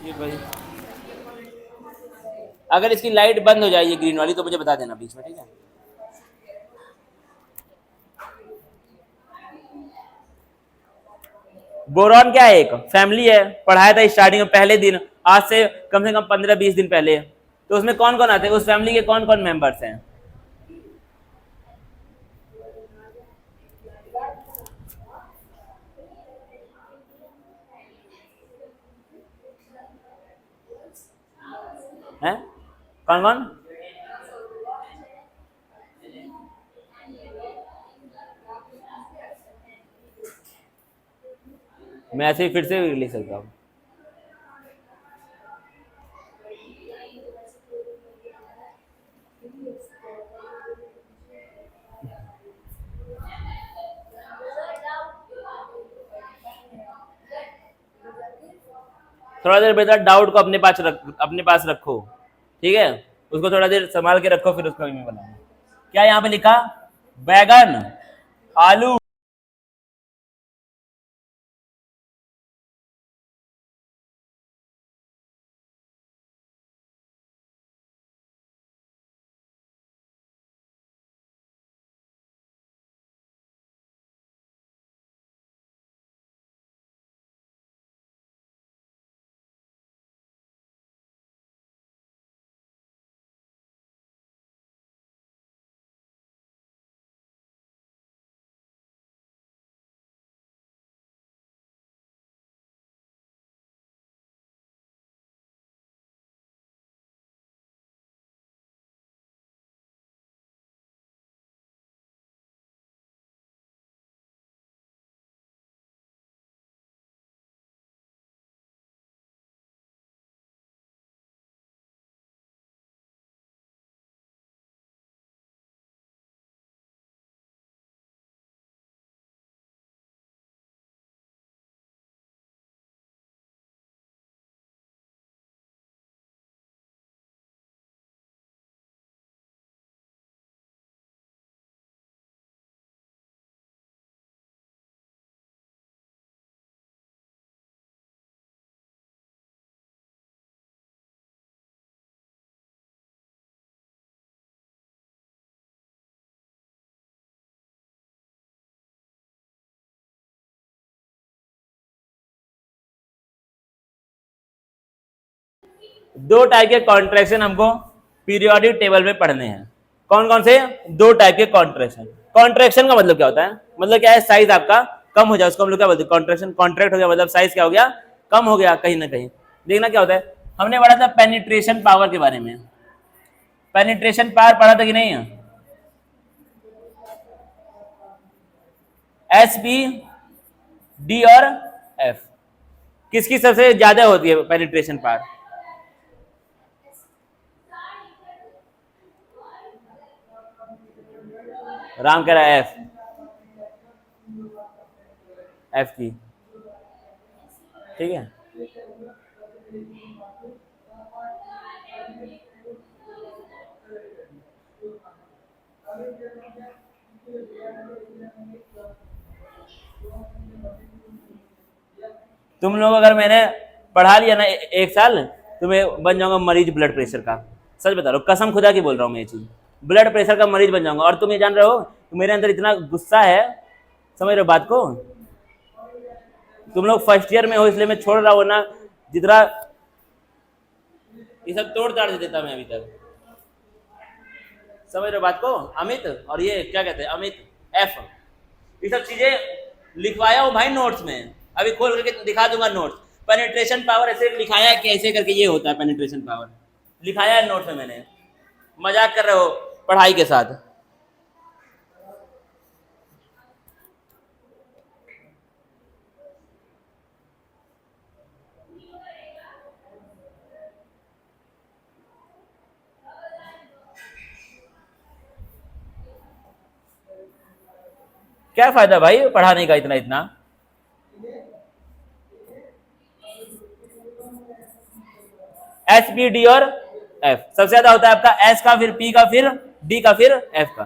ये भाई अगर इसकी लाइट बंद हो जाए ये ग्रीन वाली तो मुझे बता देना बीच में, ठीक है। बोरॉन क्या है? एक फैमिली है, पढ़ाया था स्टार्टिंग में पहले दिन, आज से कम 15-20 दिन पहले। तो उसमें कौन कौन आते हैं, उस फैमिली के कौन कौन मेंबर्स हैं? हैं कौन कौन? मैं ऐसे ही फिर से लिख सकता हूँ। थोड़ा देर बेटा डाउट को अपने पास रखो, ठीक है। उसको थोड़ा देर संभाल के रखो, फिर उसको मैं बनाऊंगा। क्या यहाँ पे लिखा? बैगन, आलू, दो टाइप के कॉन्ट्रैक्शन हमको पीरियोडिक टेबल में पढ़ने हैं। कौन कौन से? दो टाइप के कॉन्ट्रैक्शन। कॉन्ट्रैक्शन का मतलब क्या होता है? मतलब क्या है, साइज आपका कम हो जाए उसको हम लोग क्या बोलते हैं? कॉन्ट्रैक्शन। कॉन्ट्रैक्ट हो गया मतलब साइज क्या हो गया? कम हो गया कहीं ना कहीं। देखना क्या होता है, हमने पढ़ा था पेनिट्रेशन पावर के बारे में। पेनिट्रेशन पावर पढ़ा था कि नहीं? एस, पी, डी और एफ, किसकी सबसे ज्यादा होती है पेनिट्रेशन पावर? राम कह रहा है एफ, एफ की, ठीक है। तुम लोग अगर मैंने पढ़ा लिया ना एक साल, तो मैं बन जाऊंगा मरीज ब्लड प्रेशर का। सच बता रहा हूँ, कसम खुदा की बोल रहा हूँ मैं ये चीज, ब्लड प्रेशर का मरीज बन जाऊंगा। और तुम ये जान रहे हो तो मेरे अंदर इतना गुस्सा है, समझ रहे हो बात को? तुम लोग फर्स्ट ईयर में हो इसलिए मैं छोड़ रहा हूँ ना, जितना ये सब तोड़ ताड़ देता मैं अभी तक। समझ रहे हो बात को? अमित और ये क्या कहते हैं, अमित, एफ, ये सब चीजें लिखवाया हूँ भाई नोट्स में, अभी खोल करके दिखा दूंगा नोट्स। पेनिट्रेशन पावर ऐसे लिखाया है कि ऐसे करके ये होता है पेनिट्रेशन पावर, लिखाया है नोट्स में मैंने। मजाक कर रहे हो पढ़ाई के साथ? क्या फायदा भाई पढ़ाने का इतना इतना? एस, पी, डी और एफ सबसे ज्यादा होता है आपका एस का, फिर पी का, फिर डी का, फिर एफ का।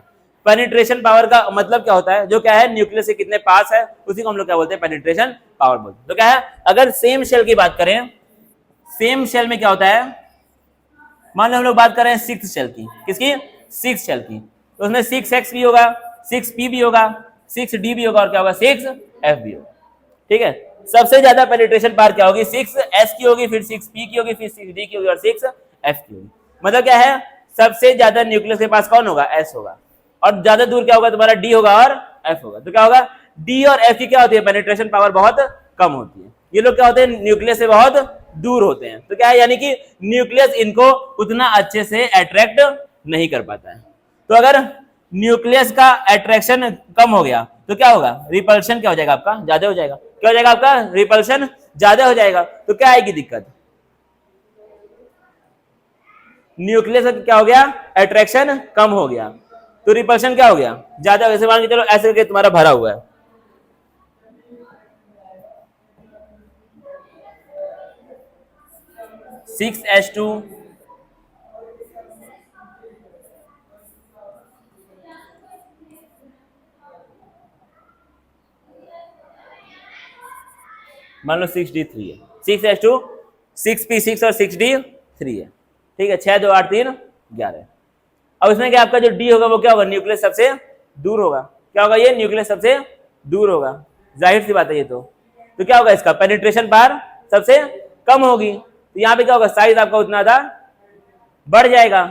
पेनिट्रेशन पावर का मतलब क्या होता है? जो क्या है, न्यूक्लियस से कितने पास है उसी को हम लोग क्या बोलते हैं? पेनिट्रेशन पावर बोलते हैं। तो क्या है, अगर सेम शेल की बात करें, सेम शेल में क्या होता है, मान लो हम लोग बात कर रहे हैं सिक्स शेल की, किसकी, सिक्स शेल की, तो उसमें 6x भी होगा, 6p भी होगा, 6d भी होगा और क्या होगा 6f भी होगा। ठीक है, सबसे ज्यादा पेनिट्रेशन पार क्या होगी, 6s की होगी, फिर 6p की होगी, फिर 6d की होगी और 6f की होगी। मतलब क्या है, सबसे ज्यादा न्यूक्लियस के पास कौन होगा, s होगा, और ज्यादा दूर क्या होगा तुम्हारा d होगा और f होगा। तो क्या होगा, d और f की क्या होती है, पेनिट्रेशन पावर बहुत कम होती है। ये लोग क्या होते हैं, न्यूक्लियस से बहुत दूर होते हैं। तो क्या है, यानी कि न्यूक्लियस इनको उतना अच्छे से अट्रैक्ट नहीं कर पाता है। तो अगर न्यूक्लियस का अट्रैक्शन कम हो गया तो क्या होगा, रिपल्शन क्या हो जाएगा आपका, ज्यादा हो जाएगा। क्या हो जाएगा आपका, रिपल्शन ज्यादा हो जाएगा। तो क्या आएगी दिक्कत, न्यूक्लियस का क्या हो गया, अट्रैक्शन कम हो गया, तो रिपल्शन क्या हो गया, ज्यादा। वैसे मान के चलो ऐसे करके तुम्हारा भरा हुआ है, (6H2) मान लो 6d3 है, 6H2 6p6 और 6d3 है। ठीक है, 6 2 8 3 11। अब इसमें क्या आपका जो d होगा वो क्या होगा, न्यूक्लियस सबसे दूर होगा। क्या होगा, ये न्यूक्लियस सबसे दूर होगा, जाहिर सी बात है ये। तो क्या होगा, इसका पेनिट्रेशन पावर सबसे कम होगी। तो यहाँ पे क्या होगा, साइज आपका उतना ज्यादा बढ़ जाएगा,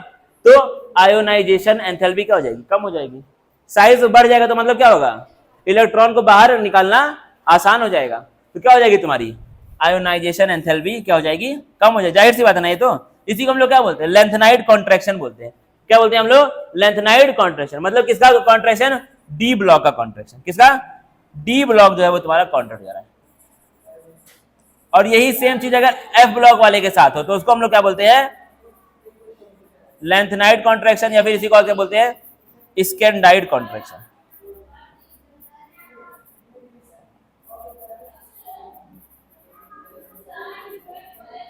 तो आयोनाइजेशन एंथैल्पी क्या हो जाएगी, कम हो जाएगी। साइज बढ़ जाएगा तो मतलब क्या होगा, इलेक्ट्रॉन को बाहर निकालना आसान हो जाएगा। तो क्या हो जाएगी तुम्हारी आयोनाइजेशन एंथैल्पी क्या हो जाएगी, कम हो जाएगी। जाहिर सी बात है ना ये। तो इसी को हम लोग क्या बोलते हैं, लेंथेनाइड कॉन्ट्रैक्शन बोलते हैं। क्या बोलते हैं हम लोग, लेंथेनाइड कॉन्ट्रैक्शन। मतलब किसका कॉन्ट्रैक्शन, डी ब्लॉक का कॉन्ट्रैक्शन। किसका, डी ब्लॉक जो है वो तुम्हारा कॉन्ट्रैक्ट हो जा रहा है। और यही सेम चीज अगर एफ ब्लॉक वाले के साथ हो तो उसको हम लोग क्या बोलते हैं, लेंथेनाइड कॉन्ट्रैक्शन, या फिर इसी को क्या बोलते हैं, स्कैंडाइड कॉन्ट्रैक्शन।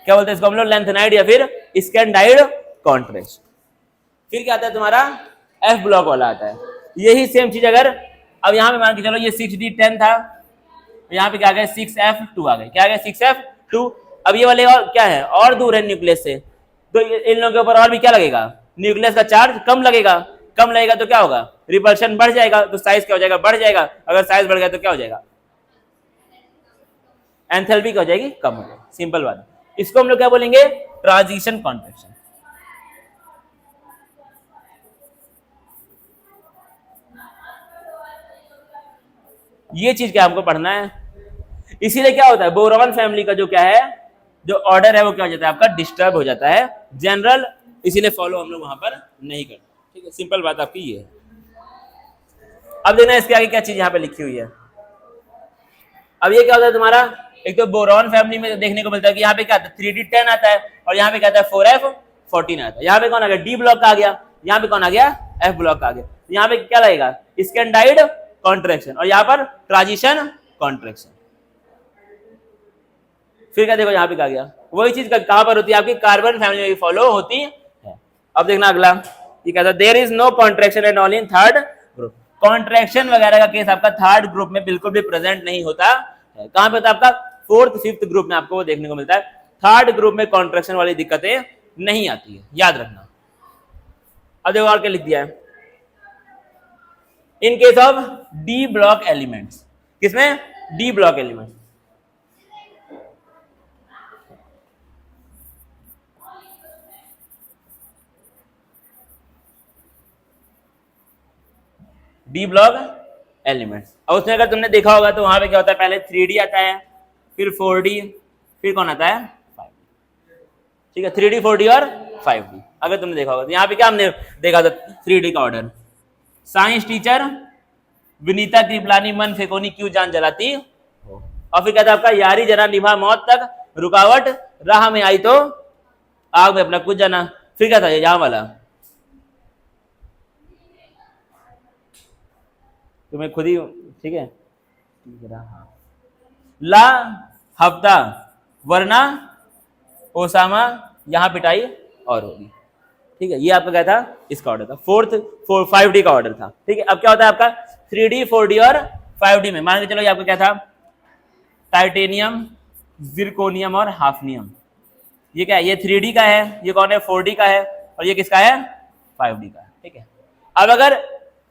क्या बोलते हैं इसको हम लोग, लेंथेनाइड या फिर स्कैंडाइड कॉन्ट्रैक्शन। फिर क्या आता है तुम्हारा, एफ ब्लॉक वाला आता है। यही सेम चीज अगर अब यहां पे मान के चलो ये 6d10 था, यहाँ पे क्या आ गया 6f2 आ गए। क्या आ गया 6f2। अब ये वाले और क्या है, और दूर है न्यूक्लियस से, तो इन लोगों के ऊपर और भी क्या लगेगा, न्यूक्लियस का चार्ज कम लगेगा। कम लगेगा तो क्या होगा, रिपल्शन बढ़ जाएगा, तो साइज क्या हो जाएगा, बढ़ जाएगा। अगर साइज बढ़ गया तो क्या हो जाएगा, एंथैल्पी क्या हो जाएगी, कम हो जाएगी। सिंपल बात है। इसको हम लोग क्या बोलेंगे, ट्रांजिशन कॉन्ट्रैक्शन। ये चीज क्या हमको पढ़ना है। इसीलिए क्या होता है, बोरॉन फैमिली का जो क्या है, जो ऑर्डर है वो क्या हो जाता है आपका, डिस्टर्ब हो जाता है जनरल, इसीलिए फॉलो हम लोग वहां पर नहीं करते। ठीक है, सिंपल बात आपकी ये है। अब देखना इसके आगे क्या चीज यहाँ पे लिखी हुई है। अब ये क्या होता है तुम्हारा, एक तो बोरॉन फैमिली में देखने को मिलता है कि यहाँ पे क्या आता है 3d10 आता है, और यहाँ पे क्या आता है 4f14 आता है। यहाँ पे कौन आ गया, डी ब्लॉक का आ गया, यहाँ पे कौन आ गया, एफ ब्लॉक का आ गया। यहाँ पे क्या लगेगा, स्कैंडाइड कॉन्ट्रैक्शन, और यहाँ पर ट्रांजिशन कॉन्ट्रैक्शन। फिर क्या देखो यहाँ पे क्या गया, वही चीज कहां पर होती है आपकी, कार्बन फैमिली में फॉलो होती है। अब देखना अगला, ये कहता है there is no contraction at all in third group. Contraction वगैरह का केस आपका थर्ड ग्रुप में बिल्कुल भी प्रेजेंट नहीं होता है। कहां पे होता है आपका, फोर्थ फिफ्थ ग्रुप में आपको वो देखने को मिलता है। थर्ड ग्रुप में कॉन्ट्रैक्शन वाली दिक्कतें नहीं आती है, याद रखना। अब देखो और क्या लिख दिया है, in case of D block elements. किसमें, D block elements. D block elements. और उसमें अगर तुमने देखा होगा तो वहां पे क्या होता है, पहले 3D आता है, फिर 4D, फिर कौन आता है 5D। ठीक है, 3D 4D और 5D अगर तुमने देखा होगा तो यहाँ पे क्या हमने देखा था, 3D का order. Science teacher Vinita Kripalani मन फेकोनी क्यों जान जलाती हो। और फिर कहता है आपका यारी जना निभा मौत तक, रुकावट राह में आई तो आग में अपना कुछ जाना। फिर क्या था ये यहाँ वाला, तुम्हें खुद ही ठीक है, ला हफ्ता वरना ओसामा यहां पिटाई और होगी। ठीक है, ये आपका क्या था, इसका ऑर्डर था, 5D का ऑर्डर था। ठीक है, अब क्या होता है आपका 3D 4D और 5D में मान के चलो ये आपका क्या था, टाइटेनियम, जिरकोनियम और हाफनियम। ये क्या है, ये 3D का है, ये कौन है 4D का है, और ये किसका है 5D का है, ठीक है। अब अगर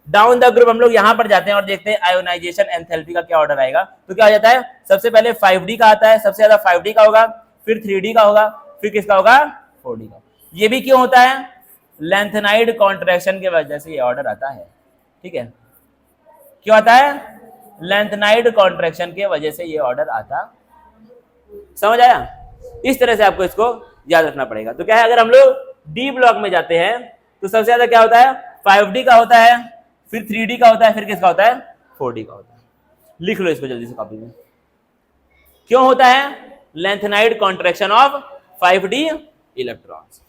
डाउन द ग्रुप हम लोग यहां पर जाते हैं और देखते हैं आयोनाइजेशन एंथैल्पी का क्या ऑर्डर आएगा, तो क्या हो जाता है, सबसे पहले 5D का आता है, सबसे ज्यादा 5D का होगा, फिर 3D का होगा, फिर किसका होगा 4D का। ये भी क्यों होता है, लेंथेनाइड कॉन्ट्रैक्शन की वजह से ये ऑर्डर आता है, ठीक है। क्यों आता है, लेंथेनाइड कॉन्ट्रैक्शन की वजह से ये ऑर्डर आता, समझ आया। इस तरह से आपको इसको याद रखना पड़ेगा। तो क्या है, अगर हम लोग डी ब्लॉक में जाते हैं तो सबसे ज्यादा क्या होता है 5D का होता है, फिर 3D का होता है, फिर किसका होता है 4D का होता है। लिख लो इसको जल्दी से कॉपी में। क्यों होता है, lanthanide contraction of 5D electrons.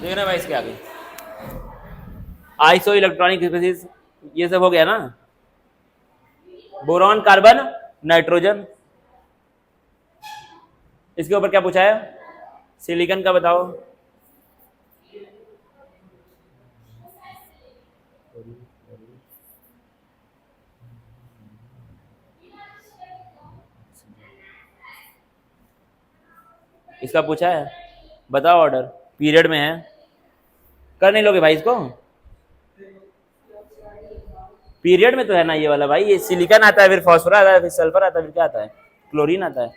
देखना भाई इसके आगे आइसो इलेक्ट्रॉनिक स्पीसीज ये सब हो गया ना, बोरॉन कार्बन नाइट्रोजन। इसके ऊपर क्या पूछा है, सिलिकॉन का बताओ। इसका पूछा है, बताओ ऑर्डर, पीरियड में है, कर नहीं लोगे भाई इसको, पीरियड में तो है ना ये वाला भाई, ये सिलिकॉन आता है, फिर फास्फोरस आता है, फिर सल्फर आता है, फिर क्या आता है क्लोरीन आता है।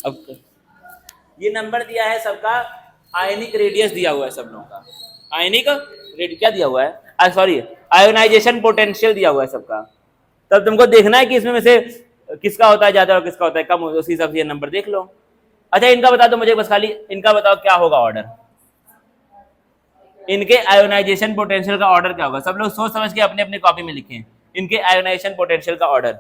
अब ये नंबर दिया है सबका, आयनिक रेडियस दिया हुआ है सब लोगों का, आयनिक रेडियस क्या दिया हुआ है, सॉरी आयोनाइजेशन पोटेंशियल दिया हुआ है सबका। तब तुमको देखना है कि इसमें में से किसका होता है ज्यादा और किसका होता है कम, उसी हिसाब से ये नंबर देख लो। अच्छा इनका बता दो मुझे बस, खाली इनका बताओ क्या होगा ऑर्डर, इनके आयोनाइजेशन पोटेंशियल का ऑर्डर क्या होगा, सब लोग सोच समझ के अपने अपने कॉपी में लिखें इनके आयोनाइजेशन पोटेंशियल का ऑर्डर।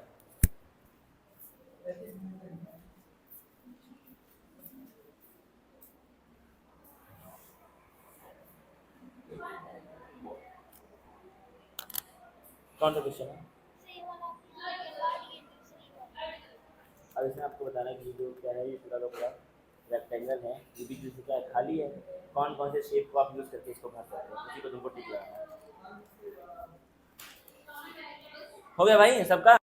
कौन सा क्वेश्चन है, अब इसमें आपको बताना है कि जो क्या है, ये पूरा का पूरा रेक्टेंगल है, ये बीच में क्या है खाली है, कौन कौन से शेप को आप यूज करके इसको भर सकते हैं, उसी को तुमको टिक लगाना है। हो गया भाई सबका।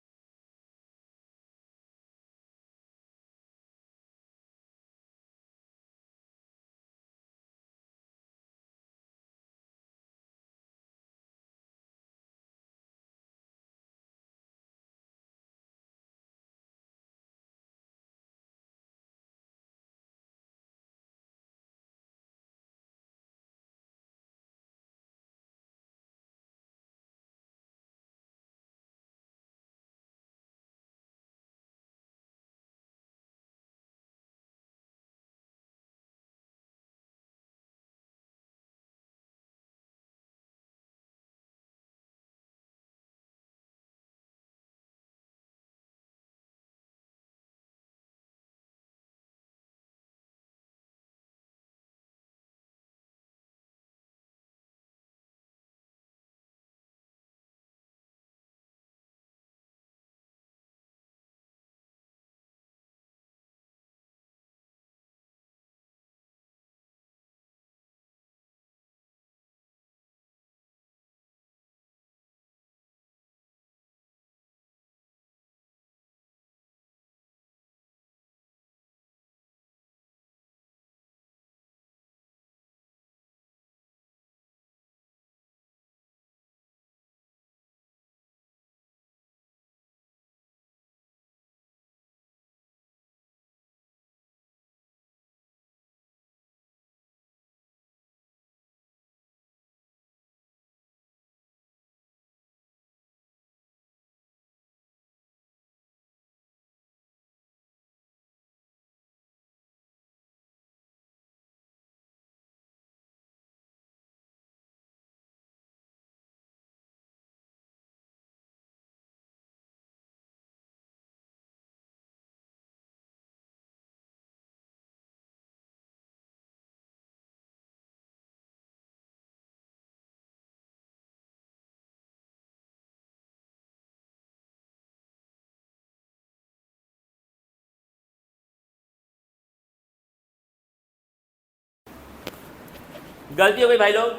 गलती हो गई भाई लोग,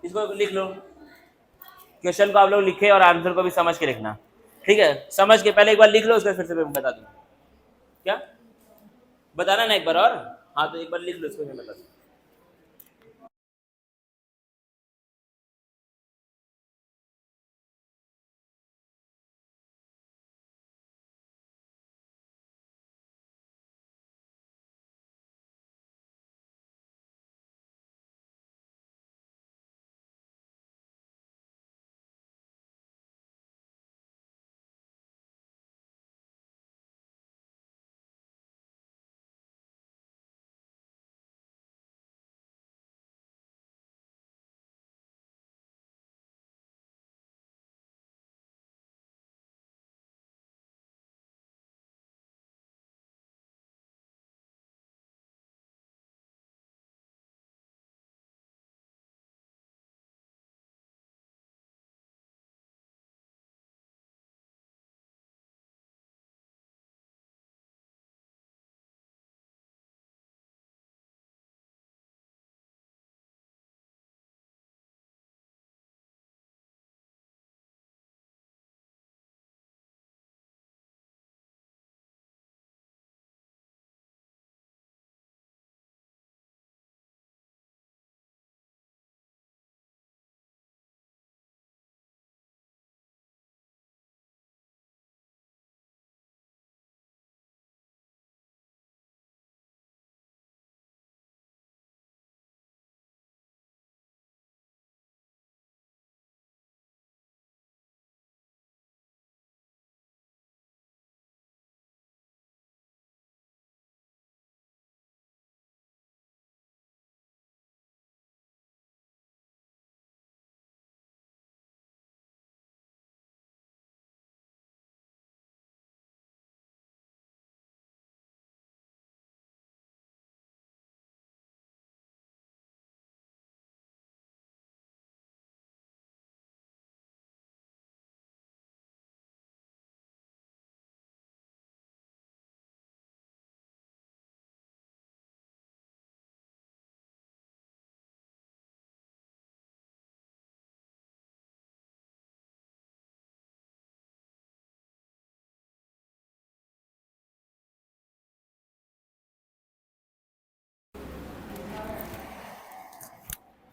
इसको लिख लो, क्वेश्चन को आप लोग लिखे और आंसर को भी समझ के लिखना, ठीक है? समझ के पहले एक बार लिख लो, उसके फिर से मैं बता दूँ। क्या बताना ना एक बार और? हाँ तो एक बार लिख लो इसको, मैं बता दूँ।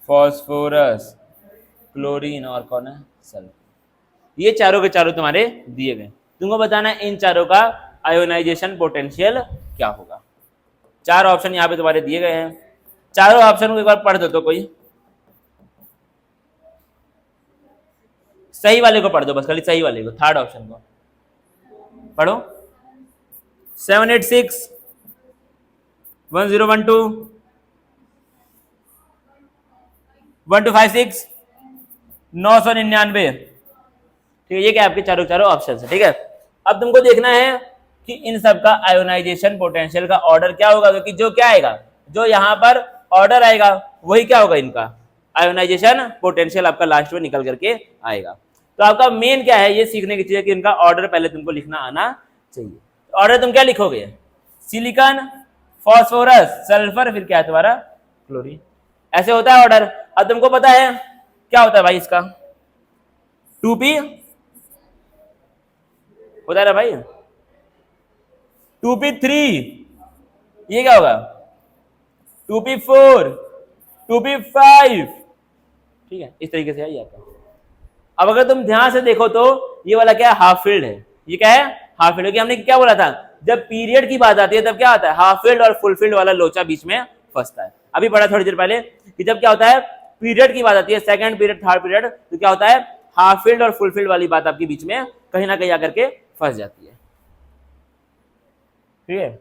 फॉस्फोरस, क्लोरीन और कौन है, सल्फर। ये चारों के चारों तुम्हारे दिए गए, तुमको बताना है इन चारों का आयोनाइजेशन पोटेंशियल क्या होगा। चार ऑप्शन यहाँ पे तुम्हारे दिए गए हैं, चारों ऑप्शन को एक बार पढ़ दो तो कोई सही वाले को पढ़ दो, बस खाली सही वाले को, थर्ड ऑप्शन को पढ़ो। 786 1012 1256 999, ठीक है? ये क्या आपके चारों चारों ऑप्शन है, ठीक है? अब तुमको देखना है कि इन सब का आयोनाइजेशन पोटेंशियल का ऑर्डर क्या होगा, क्योंकि जो क्या आएगा, जो यहाँ पर ऑर्डर आएगा वही क्या होगा, इनका आयोनाइजेशन पोटेंशियल आपका लास्ट में निकल करके आएगा। तो आपका मेन क्या है, ये सीखने की चीज है कि इनका ऑर्डर पहले तुमको लिखना आना चाहिए। ऑर्डर तुम क्या लिखोगे, सिलिकॉन, फॉस्फोरस, सल्फर, फिर क्या है तुम्हारा, क्लोरीन, ऐसे होता है ऑर्डर। अब तुमको पता है क्या होता है भाई इसका, 2p होता है ना भाई, 2p3, ये क्या होगा, 2p4, 2p5, ठीक है? इस तरीके से है ये आपका। अब अगर तुम ध्यान से देखो तो ये वाला क्या है, हाफ फील्ड है। ये क्या है, हाफ फील्ड। हमने क्या बोला था, जब पीरियड की बात आती है तब क्या आता है, हाफ फील्ड और फुल फील्ड वाला लोचा बीच में फंसता है। अभी पढ़ा थोड़ी देर पहले कि जब क्या होता है, पीरियड की बात आती है, सेकंड पीरियड, थर्ड पीरियड, तो क्या होता है, हाफ फील्ड और फुल फील्ड वाली बात आपके बीच में कहीं ना कहीं आकर के फंस जाती है, ठीक है?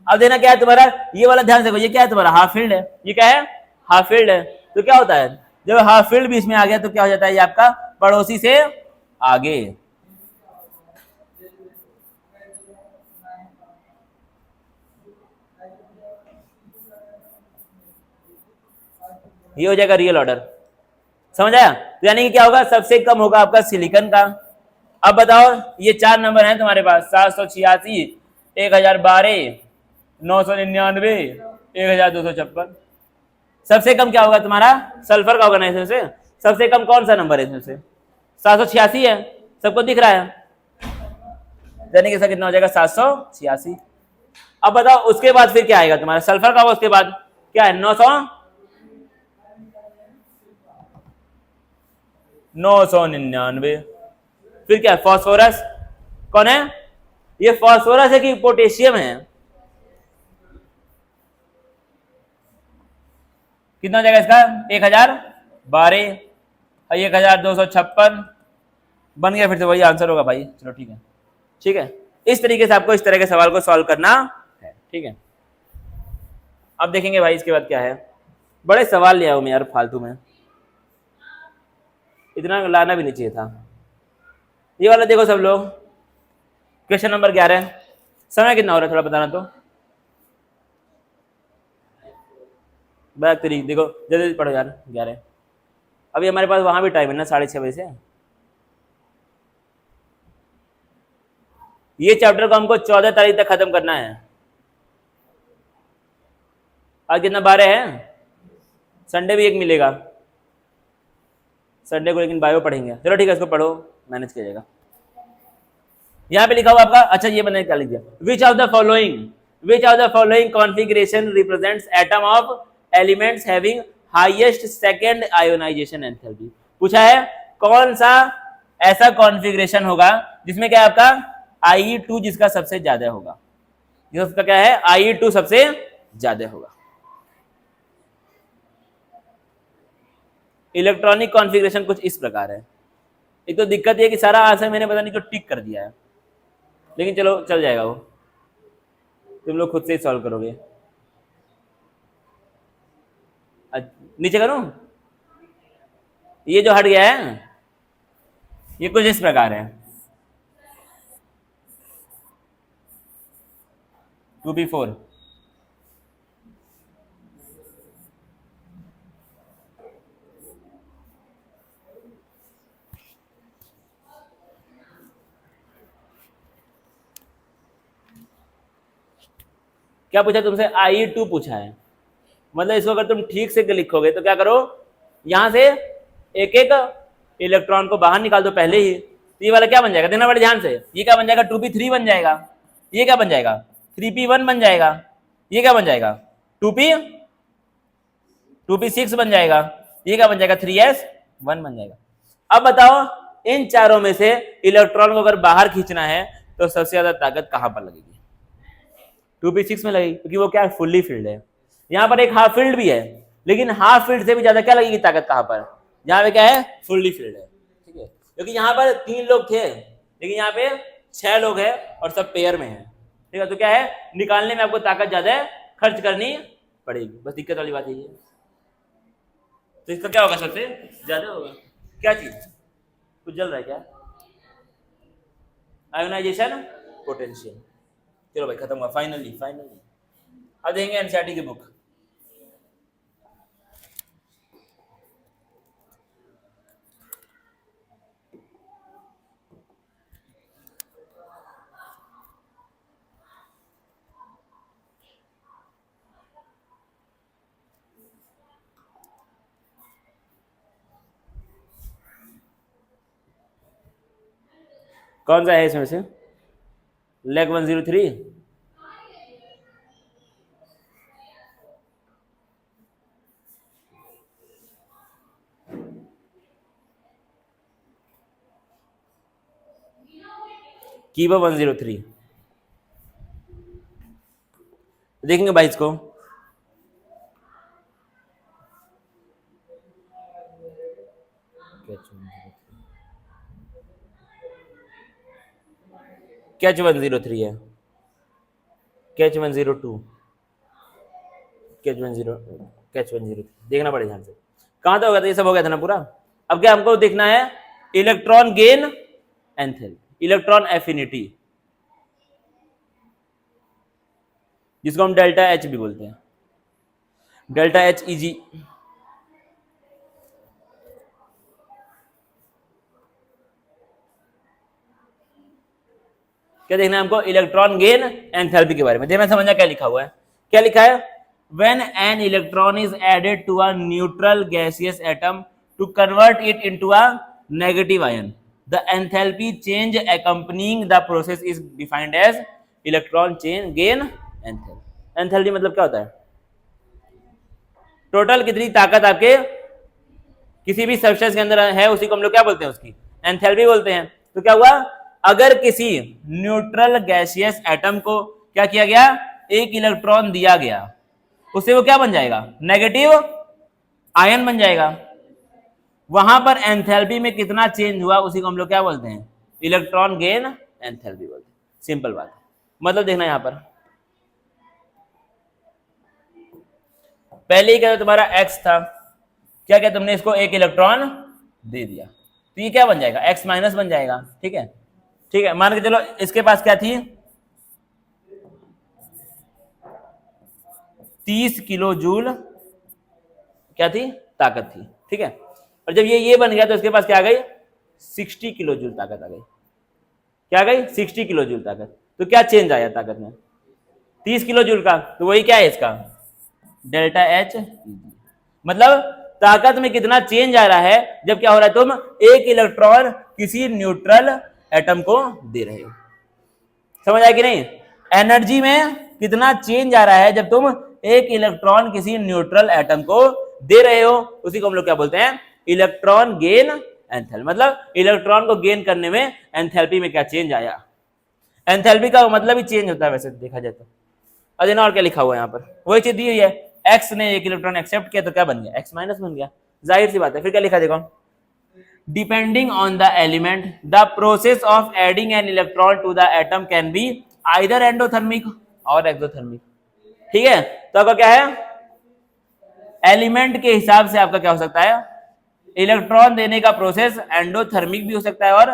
अब देना क्या है तुम्हारा, ये वाला ध्यान से देखो, ये क्या है तुम्हारा, हाफ फील्ड है। ये क्या है, हाफ फील्ड है। तो क्या होता है, जब हाफ फील्ड बीच में आ गया तो क्या हो जाता है, ये आपका पड़ोसी से आगे, ये हो जाएगा रियल ऑर्डर। समझ आया? तो यानी कि क्या होगा, सबसे कम होगा आपका सिलिकॉन का, अब बताओ ये 4 नंबर हैं तुम्हारे पास, 786, 1012, 999, 1256। सबसे कम क्या होगा तुम्हारा? सल्फर का होगा ना इसमें से। सबसे कम कौन सा नंबर है इसमें से? 786 है, सबको दिख रहा है। यानी कि कितना हो जाएगा? 786। अब बताओ उसके बाद फिर क्या आएगा तुम्हारा? सल्फर का होगा उसके बाद क्या है? 999। फिर क्या है? फास्फोरस। कौन है ये? फास्फोरस है कि पोटेशियम है? कितना हो जाएगा इसका? 1012, 1256 बन गया। फिर से वही आंसर होगा भाई। चलो ठीक है, ठीक है। इस तरीके से आपको इस तरह के सवाल को सॉल्व करना है, ठीक है। अब देखेंगे भाई इसके बाद क्या है। बड़े सवाल ले आओ मैं यार फालतू में, इतना लाना भी नहीं चाहिए था। ये वाला देखो सब लोग, क्वेश्चन नंबर 11। समय कितना हो रहा है थोड़ा बताना तो। बैक तरीक देखो, जल्दी जल्दी पढ़ो यार। 11 अभी हमारे पास वहां भी टाइम है ना, 6:30 बजे से। ये चैप्टर को हमको 14 तारीख तक खत्म करना है। आज कितना? 12 है। संडे भी एक मिलेगा, संडे को लेकिन बायो पढ़ेंगे। चलो ठीक है, इसको पढ़ो, मैनेज किया जाएगा। यहाँ पे लिखा हुआ आपका, अच्छा ये मैंने क्या लिख दिया? Which of the following configuration represents atom of elements having highest second ionization enthalpy. पूछा है कौन सा ऐसा कॉन्फ़िगरेशन होगा जिसमें क्या है आपका IE2 जिसका सबसे ज्यादा होगा। जिसका क्या है? IE2 सबसे ज्यादा होगा। इलेक्ट्रॉनिक कॉन्फ़िगरेशन कुछ इस प्रकार है। एक तो दिक्कत ये कि सारा आंसर मैंने पता नहीं क्यों टिक कर दिया है, लेकिन चलो चल जाएगा, वो तुम लोग खुद से ही सॉल्व करोगे। नीचे करूं? ये जो हट गया है ये कुछ इस प्रकार है। 2p4 क्या पूछा तुमसे? IE2 पूछा है। मतलब इसको अगर तुम ठीक से लिखोगे तो क्या करो, यहां से एक एक इलेक्ट्रॉन को बाहर निकाल दो पहले ही। तो ये वाला क्या बन जाएगा? देना बड़े ध्यान से। ये क्या बन जाएगा? 2p3 बन जाएगा। ये क्या बन जाएगा? 3p1 बन जाएगा। ये क्या बन जाएगा? 2p6 बन जाएगा। ये क्या बन जाएगा? 3s1 बन जाएगा। अब बताओ इन चारों में से इलेक्ट्रॉन को अगर बाहर खींचना है तो सबसे ज्यादा ताकत कहां पर लगेगी? 2p6 में लगेगी, क्योंकि वो क्या है? फुल्ली फिल्ड है। यहां पर एक हाफ फील्ड भी है, लेकिन हाफ फील्ड से भी ज्यादा क्या लगेगी ताकत कहां पर? जहां पे क्या है? फुल्ली फील्ड है, ठीक है। क्योंकि यहां पर 3 लोग थे, लेकिन यहाँ पे 6 लोग हैं और सब पेयर में है, ठीक है। तो क्या है? निकालने में आपको ताकत ज्यादा खर्च करनी पड़ेगी, बस दिक्कत वाली बात यही है। तो इसका क्या होगा? सबसे ज्यादा होगा। क्या चीज? कुछ जल रहा है क्या? Ionization potential. चलो भाई खत्म हुआ, फाइनली। अब देंगे एनसीईआरटी की बुक। कौन सा है इसमें से? लेग 103। कीबो 103 देखेंगे भाई इसको। कैच 103 है, कैच 102, कैच 103 देखना पड़ेगा ध्यान से। कहां तक हो गया था? ये सब हो गया था ना पूरा। अब क्या हमको देखना है? Electron gain enthalpy, electron affinity, जिसको हम डेल्टा एच भी बोलते हैं, डेल्टा एच EG। क्या देखना है हमको? इलेक्ट्रॉन गेन एंथैल्पी के बारे में। देखना समझना क्या लिखा हुआ है। क्या लिखा है? When an electron is added to a neutral gaseous atom to convert it into a negative ion, the enthalpy change accompanying the process is defined as electron chain gain enthalpy. Enthalpy मतलब क्या होता है? Total कितनी ताकत आपके किसी भी substance के अंदर है, उसी को हम लोग क्या बोलते हैं? उसकी एंथैल्पी बोलते हैं। तो क्या हुआ? अगर किसी न्यूट्रल गैसियस एटम को क्या किया गया? एक इलेक्ट्रॉन दिया गया, उससे वो क्या बन जाएगा? नेगेटिव आयन बन जाएगा। वहां पर एंथैल्पी में कितना चेंज हुआ, उसी को हम लोग क्या बोलते हैं? इलेक्ट्रॉन गेन एंथैल्पी बोलते हैं। सिंपल बात है। मतलब देखना यहां पर पहले ही क्या तुम्हारा x था, क्या क्या तुमने इसको एक इलेक्ट्रॉन दे दिया, तो ये क्या बन जाएगा? x माइनस बन जाएगा। ठीक है, ठीक है। मान के चलो इसके पास क्या थी? 30 किलो जूल क्या थी? ताकत थी। ठीक है, और जब ये बन गया तो इसके पास क्या आ गई? 60 किलो जूल ताकत आ गई। क्या आ गई? 60 किलो जूल ताकत। तो क्या चेंज आया ताकत में? 30 किलो जूल का, तो वही क्या है इसका? Delta H. मतलब ताकत में कितना चेंज आ रहा है जब क्या हो रहा है? तुम एक इलेक्ट्रॉन किसी न्यूट्रल एटम को दे रहे हो। समझ आया कि नहीं? एनर्जी में कितना चेंज आ रहा है जब तुम एक इलेक्ट्रॉन किसी न्यूट्रल एटम को दे रहे हो, उसी को हम लोग क्या बोलते हैं? Electron gain enthalpy. मतलब इलेक्ट्रॉन को गेन करने में एंथैल्पी में क्या चेंज आया। एंथैल्पी का मतलब ही चेंज होता है वैसे देखा जाए तो। अरे ना, और क्या लिखा हुआ है यहाँ पर? वही चीज दी हुई है। एक्स ने एक इलेक्ट्रॉन एक्सेप्ट किया तो क्या बन गया? एक्स माइनस बन गया। जाहिर सी बात है। फिर क्या लिखा देखो? Depending on the element the process of adding an electron to the atom can be either endothermic और एक्सोथर्मिक। ठीक है, तो आपका क्या है? एलिमेंट के हिसाब से आपका क्या हो सकता है? इलेक्ट्रॉन देने का प्रोसेस एंडोथर्मिक भी हो सकता है और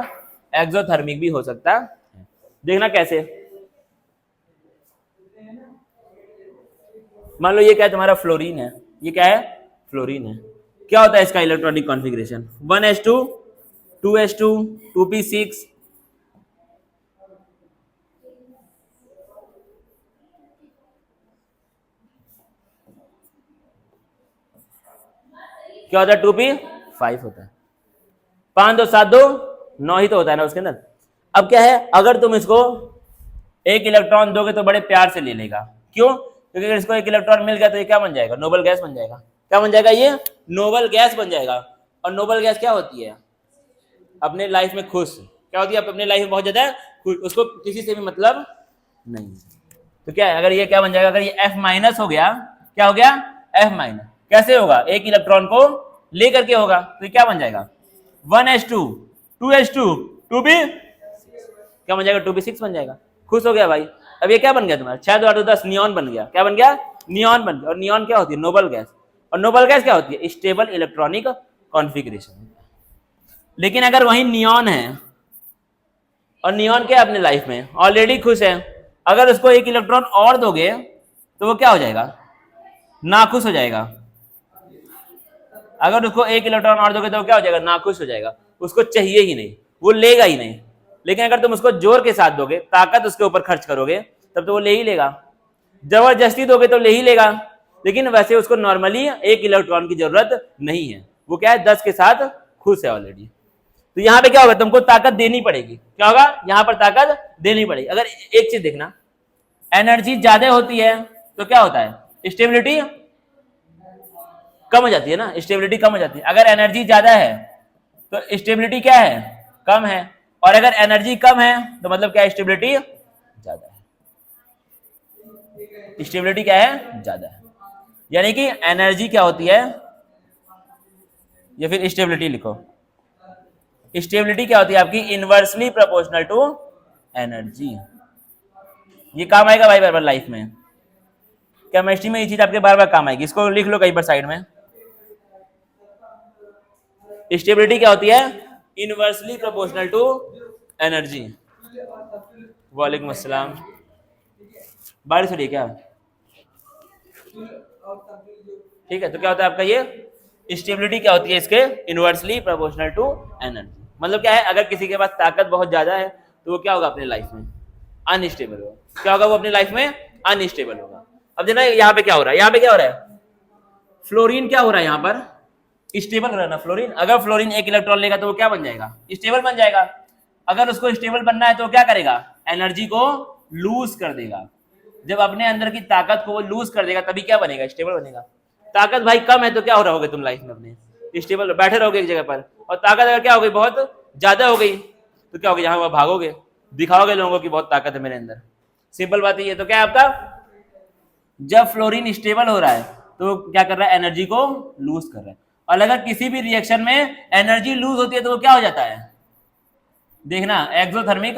एक्सोथर्मिक भी हो सकता है। देखना कैसे। मान लो ये क्या है? तुम्हारा फ्लोरीन है। ये क्या है? फ्लोरीन है। क्या होता है इसका electronic configuration? 1s2 2s2 2p6। क्या होता है? 2p5 होता है। 5 2 7 2 9 ही तो होता है ना उसके अंदर। अब क्या है? अगर तुम इसको एक इलेक्ट्रॉन दोगे तो बड़े प्यार से ले लेगा। क्यों? क्योंकि अगर इसको एक इलेक्ट्रॉन मिल गया तो ये क्या बन जाएगा? नोबल गैस बन जाएगा। क्या बन जाएगा? ये नोबल गैस बन जाएगा। और नोबल गैस क्या होती है? अपने लाइफ में खुश। क्या होती है? अपने लाइफ में बहुत ज्यादा खुश, उसको किसी से भी मतलब नहीं। तो क्या है? अगर ये क्या बन जाएगा? अगर ये F माइनस हो गया, क्या हो गया? F minus. कैसे होगा? एक इलेक्ट्रॉन को लेकर के होगा, तो ये क्या बन जाएगा? 1s2 2s2 2p क्या बन जाएगा? 2p6 बन जाएगा। खुश हो गया भाई। अब ये क्या बन गया तुम्हारा? 6 2 8 2 10 नियॉन बन गया। क्या बन गया? नियॉन बन गया। और नियॉन क्या होती है? Noble gas. और नोबल गैस क्या होती है? Stable electronic configuration. लेकिन अगर वही नियॉन है और नियॉन क्या अपने लाइफ में ऑलरेडी खुश है, अगर उसको एक इलेक्ट्रॉन और दोगे तो वो क्या हो जाएगा? नाखुश हो जाएगा। अगर उसको एक इलेक्ट्रॉन और दोगे तो वो क्या हो जाएगा? नाखुश हो जाएगा। उसको चाहिए ही नहीं, वो लेगा ही नहीं। लेकिन अगर तुम उसको जोर के साथ दोगे, ताकत उसके ऊपर खर्च करोगे, तब तो वो ले ही लेगा। जबरदस्ती दोगे तो ले ही लेगा। लेकिन वैसे उसको नॉर्मली एक इलेक्ट्रॉन की जरूरत नहीं है। वो क्या है? 10 के साथ खुश है ऑलरेडी। तो यहाँ पे क्या होगा? तुमको ताकत देनी पड़ेगी। क्या होगा? यहाँ पर ताकत देनी पड़ेगी। अगर एक चीज देखना, एनर्जी ज्यादा होती है तो क्या होता है? स्टेबिलिटी कम हो जाती है ना। स्टेबिलिटी कम हो जाती है। अगर एनर्जी ज्यादा है तो स्टेबिलिटी क्या है? कम है। और अगर एनर्जी कम है तो मतलब क्या है? स्टेबिलिटी ज्यादा है। स्टेबिलिटी क्या है? ज्यादा है। यानी कि एनर्जी क्या होती है, या फिर स्टेबिलिटी लिखो। स्टेबिलिटी क्या होती है आपकी? Inversely proportional to energy. ये काम आएगा भाई बार बार लाइफ में। केमिस्ट्री में ये चीज आपके बार बार काम आएगी। इसको लिख लो कहीं पर साइड में। स्टेबिलिटी क्या होती है? Inversely proportional to energy. वालेकुम अस्सलाम। बारिश हो रही है क्या? ठीक है, तो क्या होता है आपका ये स्टेबिलिटी क्या होती है इसके? Inversely proportional to energy. मतलब क्या है? अगर किसी के पास ताकत बहुत ज्यादा है तो वो क्या होगा अपने लाइफ में? अनस्टेबल होगा। क्या होगा वो अपनी लाइफ में? अनस्टेबल होगा। अब देखना यहाँ पे क्या हो रहा है, यहाँ पे क्या हो रहा है, फ्लोरीन क्या हो रहा है यहाँ पर, स्टेबल रहा ना फ्लोरीन। अगर फ्लोरीन एक इलेक्ट्रॉन लेगा तो वो क्या बन जाएगा, स्टेबल बन जाएगा। अगर उसको स्टेबल बनना है तो क्या करेगा, एनर्जी को लूज कर देगा। जब अपने अंदर की ताकत को वो लूज कर देगा तभी क्या बनेगा, स्टेबल बनेगा। ताकत भाई कम है तो क्या हो रहोगे तुम लाइफ में अपने, स्टेबल बैठे रहोगे एक जगह पर। और ताकत अगर क्या हो गई, बहुत ज्यादा हो गई तो क्या होगा, यहाँ वहां भागोगे, दिखाओगे लोगों को कि बहुत ताकत है मेरे अंदर। सिंपल बात है ये। तो क्या है आपका, जब फ्लोरीन स्टेबल हो रहा है तो क्या कर रहा है, एनर्जी को लूज कर रहा है। और अगर किसी भी रिएक्शन में एनर्जी लूज होती है तो वो क्या हो जाता है, देखना, एक्सोथर्मिक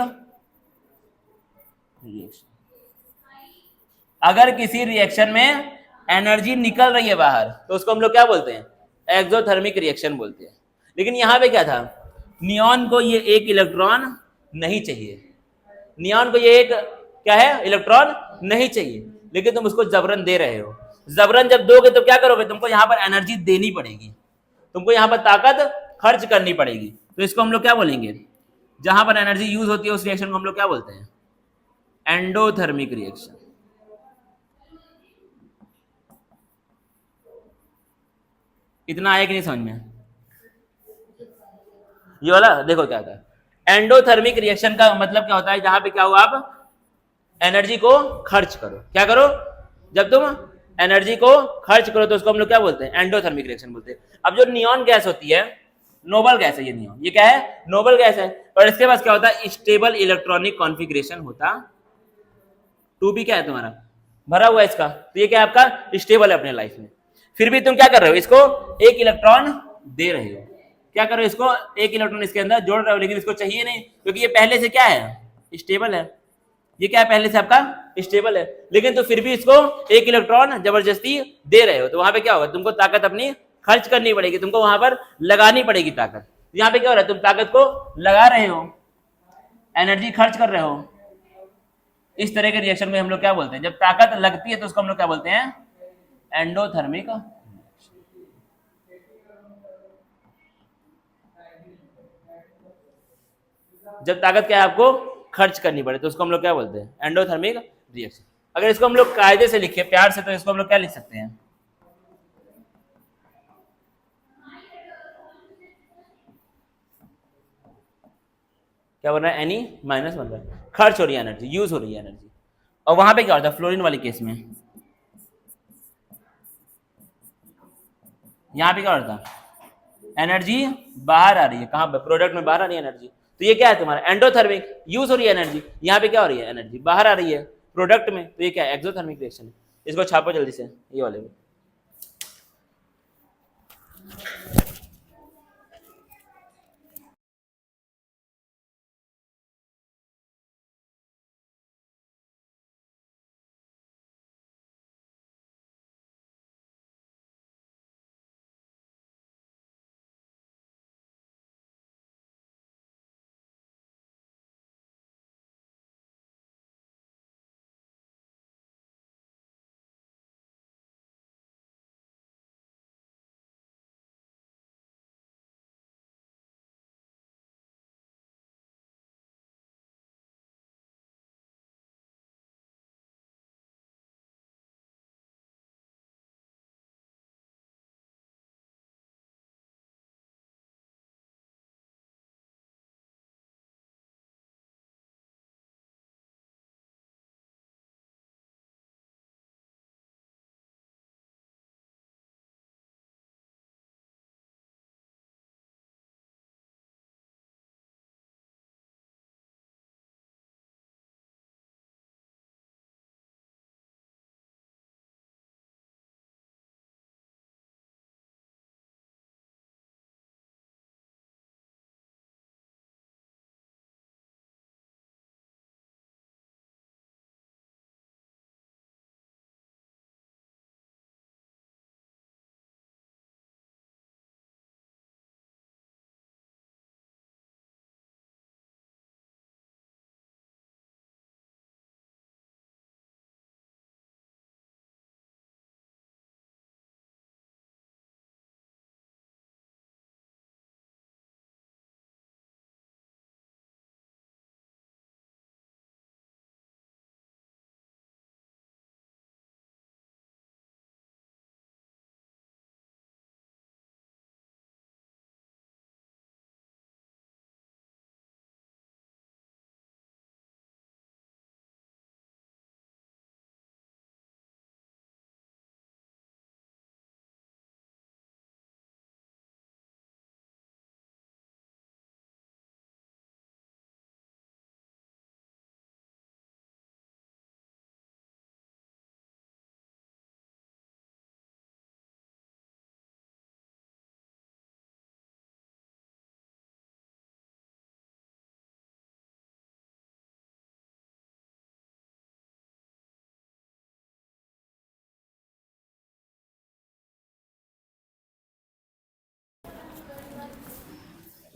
रिएक्शन। अगर किसी रिएक्शन में एनर्जी निकल रही है बाहर तो उसको हम लोग क्या बोलते हैं, एक्सोथर्मिक रिएक्शन बोलते हैं। लेकिन यहां पे क्या था, नियॉन को ये एक इलेक्ट्रॉन नहीं चाहिए, नियॉन को ये एक क्या है, इलेक्ट्रॉन नहीं चाहिए, लेकिन तुम उसको जबरन दे रहे हो। जबरन जब दोगे तो क्या करोगे, तुमको यहां पर एनर्जी देनी पड़ेगी, तुमको यहां पर ताकत खर्च करनी पड़ेगी। तो इसको हम लोग क्या बोलेंगे, जहां पर एनर्जी यूज होती है उस रिएक्शन को हम लोग क्या बोलते हैं, एंडोथर्मिक रिएक्शन। इतना आया कि नहीं समझ में, ये वाला देखो क्या था। एंडोथर्मिक रिएक्शन का मतलब क्या होता है, जहां पे क्या हुआ, आप एनर्जी को खर्च करो। क्या करो, जब तुम एनर्जी को खर्च करो तो उसको हम लोग क्या बोलते हैं, एंडोथर्मिक रिएक्शन बोलते हैं। अब जो नियॉन गैस होती है, नोबल गैस है ये नियॉन, ये क्या है, नोबल गैस है। और इसके पास क्या होता है, स्टेबल इलेक्ट्रॉनिक कॉन्फ़िगरेशन होता, 2p क्या है तुम्हारा भरा हुआ है इसका, तो ये क्या है आपका, स्टेबल है अपने लाइफ में। फिर भी तुम क्या कर रहे हो, इसको एक इलेक्ट्रॉन दे रहे हो। क्या कर रहे हो, इसको एक इलेक्ट्रॉन इसके अंदर जोड़ रहे हो, लेकिन इसको चाहिए नहीं क्योंकि ये पहले से क्या है, स्टेबल है। ये क्या है, पहले से आपका स्टेबल है, लेकिन तो फिर भी इसको एक इलेक्ट्रॉन जबरदस्ती दे रहे हो, तो वहां पे क्या होगा, तुमको ताकत अपनी खर्च करनी पड़ेगी, तुमको वहां पर लगानी पड़ेगी ताकत। यहाँ पे क्या हो रहा है, तुम ताकत को लगा रहे हो, एनर्जी खर्च कर रहे हो। इस तरह के रिएक्शन में हम लोग क्या बोलते हैं, जब ताकत लगती है तो उसको हम लोग क्या बोलते हैं, एंडोथर्मिक। जब ताकत क्या है, आपको खर्च करनी पड़े तो उसको हम लोग क्या बोलते हैं, एंडोथर्मिक रिएक्शन। अगर इसको हम लोग कायदे से लिखे प्यार से तो इसको हम लोग क्या लिख सकते हैं, क्या बन रहा है, एनी माइनस बन रहा है, खर्च हो रही है एनर्जी, यूज हो रही है एनर्जी। और वहां पे क्या होता है, फ्लोरीन वाले केस में यहाँ पे क्या होता है, एनर्जी बाहर आ रही है, कहां पर, प्रोडक्ट में बाहर आ रही है एनर्जी। तो ये क्या है तुम्हारा, एंडोथर्मिक, यूज हो रही है एनर्जी। यहाँ पे क्या हो रही है, एनर्जी बाहर आ रही है प्रोडक्ट में, तो ये क्या है, एक्सोथर्मिक रिएक्शन है। इसको छापो जल्दी से, ये वाले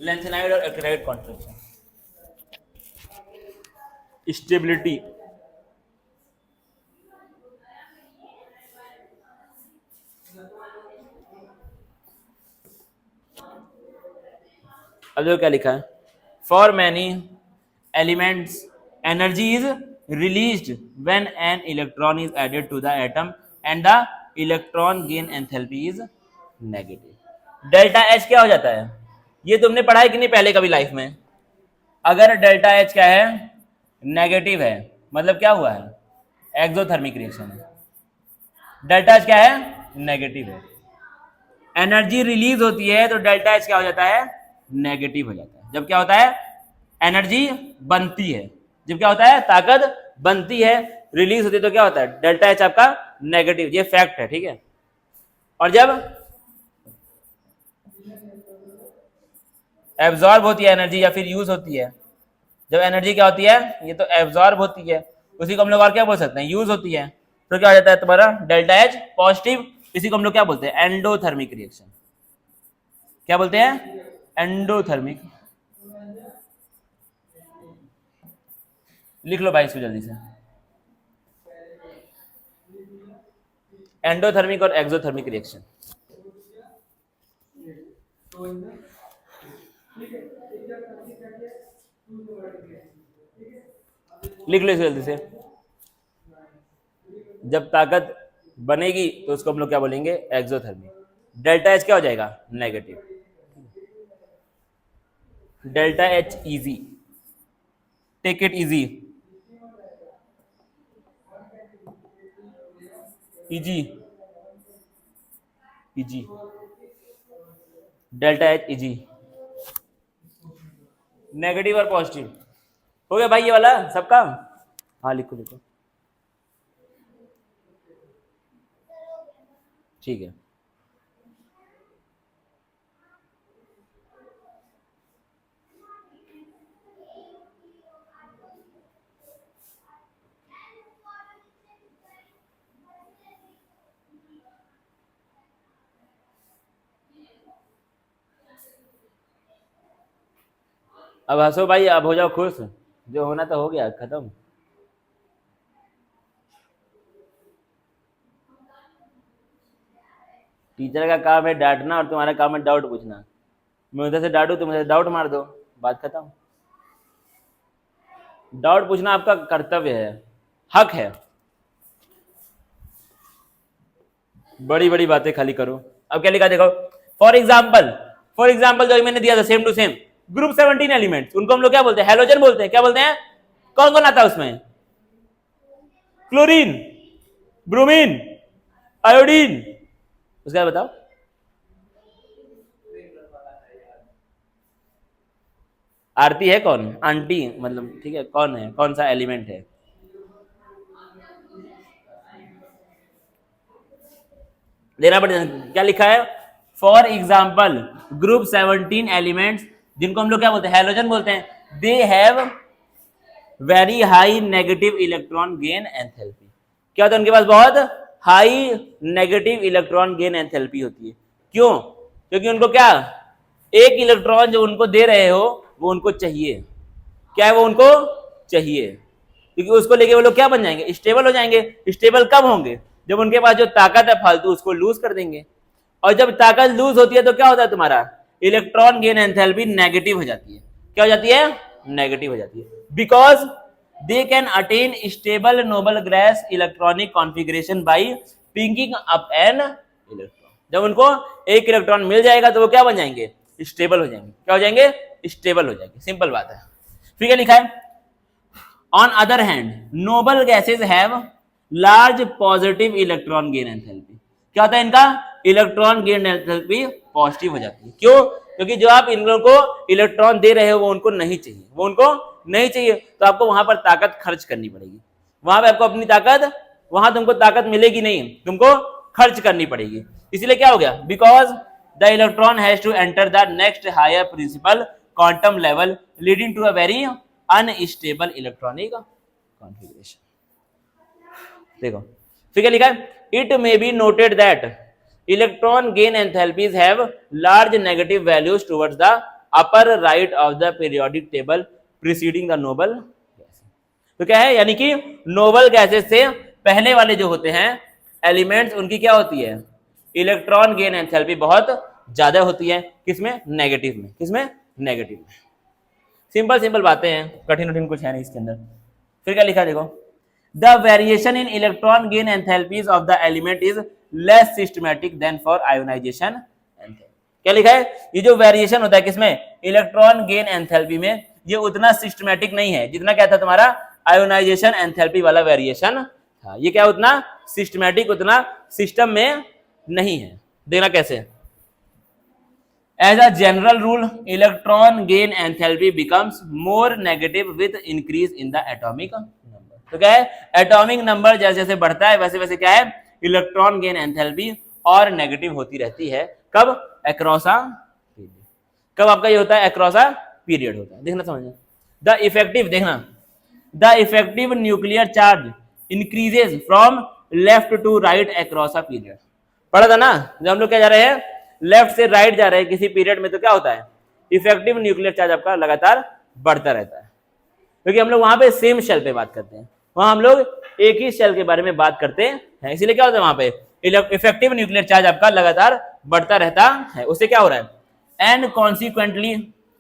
लेंथेनाइड और एक्राइड कॉन्ट्रैक्शन। स्टेबिलिटी, अब देखो क्या लिखा है, for many elements energy is released when an electron is added to the atom and the electron gain enthalpy is negative. Delta H क्या हो जाता है, ये तुमने पढ़ा है कि नहीं पहले कभी लाइफ में? अगर डेल्टा एच क्या है, नेगेटिव है, मतलब क्या हुआ है, एक्सोथर्मिक रिएक्शन है। डेल्टा एच क्या है, नेगेटिव है। एनर्जी रिलीज होती है तो डेल्टा एच क्या हो जाता है, नेगेटिव हो जाता है। जब क्या होता है, एनर्जी बनती है, जब क्या होता है, ताकत बनती है, रिलीज होती है तो क्या होता है, डेल्टा एच आपका नेगेटिव। ये फैक्ट है, ठीक है। और जब एब्जॉर्ब होती है एनर्जी या फिर यूज होती है, जब एनर्जी क्या होती है, ये तो एब्जॉर्ब होती है, उसी को हम लोग और क्या बोल सकते हैं, यूज होती है, तो क्या हो जाता है तुम्हारा डेल्टा एच पॉजिटिव। इसी को हम लोग क्या बोलते हैं, एंडोथर्मिक रिएक्शन। क्या बोलते हैं, एंडोथर्मिक। लिख लो भाई इसको जल्दी से, एंडोथर्मिक और एक्सोथर्मिक रिएक्शन। लिख लो इसको जल्दी से। जब ताकत बनेगी तो उसको हम लोग क्या बोलेंगे, एक्सोथर्मिक। डेल्टा एच क्या हो जाएगा, negative. Delta H easy, take it easy, easy, easy, delta H easy, negative और पॉजिटिव। हो गया भाई ये वाला सबका? हाँ लिखो लिखो, ठीक है। अब हंसो भाई, अब हो जाओ खुश, जो होना तो हो गया, खत्म। टीचर का काम है डांटना और तुम्हारा काम है डाउट पूछना। मैं उधर से डांटू, तुम उधर डाउट मार दो, बात खत्म। डाउट पूछना आपका कर्तव्य है, हक है। बड़ी बड़ी बातें खाली करो। अब क्या लिखा देखो, फॉर एग्जाम्पल जो मैंने दिया था same to same, group 17 elements, उनको हम लोग क्या बोलते हैं, हैलोजन बोलते हैं। क्या बोलते हैं, कौन कौन आता है उसमें, क्लोरीन, ब्रोमीन, आयोडीन, उसके बाद बताओ। आरती है कौन, आंटी मतलब, ठीक है, कौन है, कौन सा एलिमेंट है, देना पड़ेगा। क्या लिखा है, फॉर एग्जाम्पल ग्रुप 17 एलिमेंट्स, जिनको हम लोग क्या बोलते हैं, हैलोजन बोलते हैं, they have very high negative electron gain enthalpy. क्या होता है, उनके पास बहुत high negative electron gain enthalpy होती है। क्यों, क्योंकि उनको क्या, एक इलेक्ट्रॉन जो उनको दे रहे हो वो उनको चाहिए। क्या है, वो उनको चाहिए, क्योंकि उसको लेके वो लोग क्या बन जाएंगे, स्टेबल हो जाएंगे। स्टेबल कब होंगे, जब उनके पास जो ताकत है फालतू उसको लूज कर देंगे। और जब ताकत लूज होती है तो क्या होता है, तुम्हारा इलेक्ट्रॉन गेन एंथैल्पी नेगेटिव हो जाती है। क्या हो जाती है, नेगेटिव हो जाती है, because they can attain stable noble gas electronic configuration by picking up an electron. जब उनको एक इलेक्ट्रॉन मिल जाएगा तो वो क्या बन जाएंगे, स्टेबल हो जाएंगे। क्या हो जाएंगे, स्टेबल हो जाएंगे, सिंपल बात है। ठीक है, लिखा है on other hand noble gases have large positive electron gain enthalpy. क्या होता है, इनका इलेक्ट्रॉन गेन एंथैल्पी पॉजिटिव हो जाती है। क्यों, क्योंकि जो आप इन लोगों को इलेक्ट्रॉन दे रहे हो वो उनको नहीं चाहिए, वो उनको नहीं चाहिए, तो आपको वहां पर ताकत खर्च करनी पड़ेगी। वहां पे आपको अपनी ताकत, वहां तुमको ताकत मिलेगी नहीं, तुमको खर्च करनी पड़ेगी। इसलिए क्या हो गया, because the electron has to enter the next higher principal quantum level leading to a very unstable electronic configuration. देखो फिर क्या लिखा है, it may be noted that electron gain enthalpies have large negative values towards the upper right of the periodic table preceding the noble gas. तो क्या है, यानी कि नोबल गैसेस से पहले वाले जो होते हैं एलिमेंट्स, उनकी क्या होती है, इलेक्ट्रॉन गेन एंथैल्पी बहुत ज्यादा होती है। किसमें, नेगेटिव में। किसमें, नेगेटिव में। सिंपल सिंपल बातें हैं, कठिन कठिन कुछ है नहीं इसके अंदर। फिर क्या लिखा देखो, the variation in electron gain enthalpies of the element is less systematic than for ionisation. क्या लिखा है, ये जो वेरिएशन होता है किसमें, इलेक्ट्रॉन गेन एंथैल्पी में, ये उतना सिस्टमैटिक नहीं है जितना क्या था तुम्हारा आयोनाइजेशन एंथैल्पी वाला वेरिएशन था। ये क्या उतना सिस्टमैटिक, उतना सिस्टम में नहीं है। देखना कैसे, as a general rule electron gain enthalpy becomes more negative with increase in the atomic number. तो क्या है, एटॉमिक नंबर जैसे जैसे बढ़ता है वैसे वैसे क्या है, इलेक्ट्रॉन गेन एंथैल्पी और नेगेटिव होती रहती है। कब, अक्रॉस अ पीरियड। कब आपका ये होता है, अक्रॉस अ पीरियड होता है। देखना समझना, द इफेक्टिव, देखना the effective nuclear charge increases from left to right across a period. पढ़ा था ना, जब हम लोग क्या जा रहे हैं, लेफ्ट से राइट जा रहे हैं किसी पीरियड में, तो क्या होता है, इफेक्टिव न्यूक्लियर चार्ज आपका लगातार बढ़ता रहता है। क्योंकि हम लोग वहां पे सेम शेल पे बात करते हैं, वहां हम लोग एक ही शेल के बारे में बात करते हैं, इसीलिए क्या होता है वहां पे इफेक्टिव न्यूक्लियर चार्ज आपका लगातार बढ़ता रहता है। उससे क्या हो रहा है, and consequently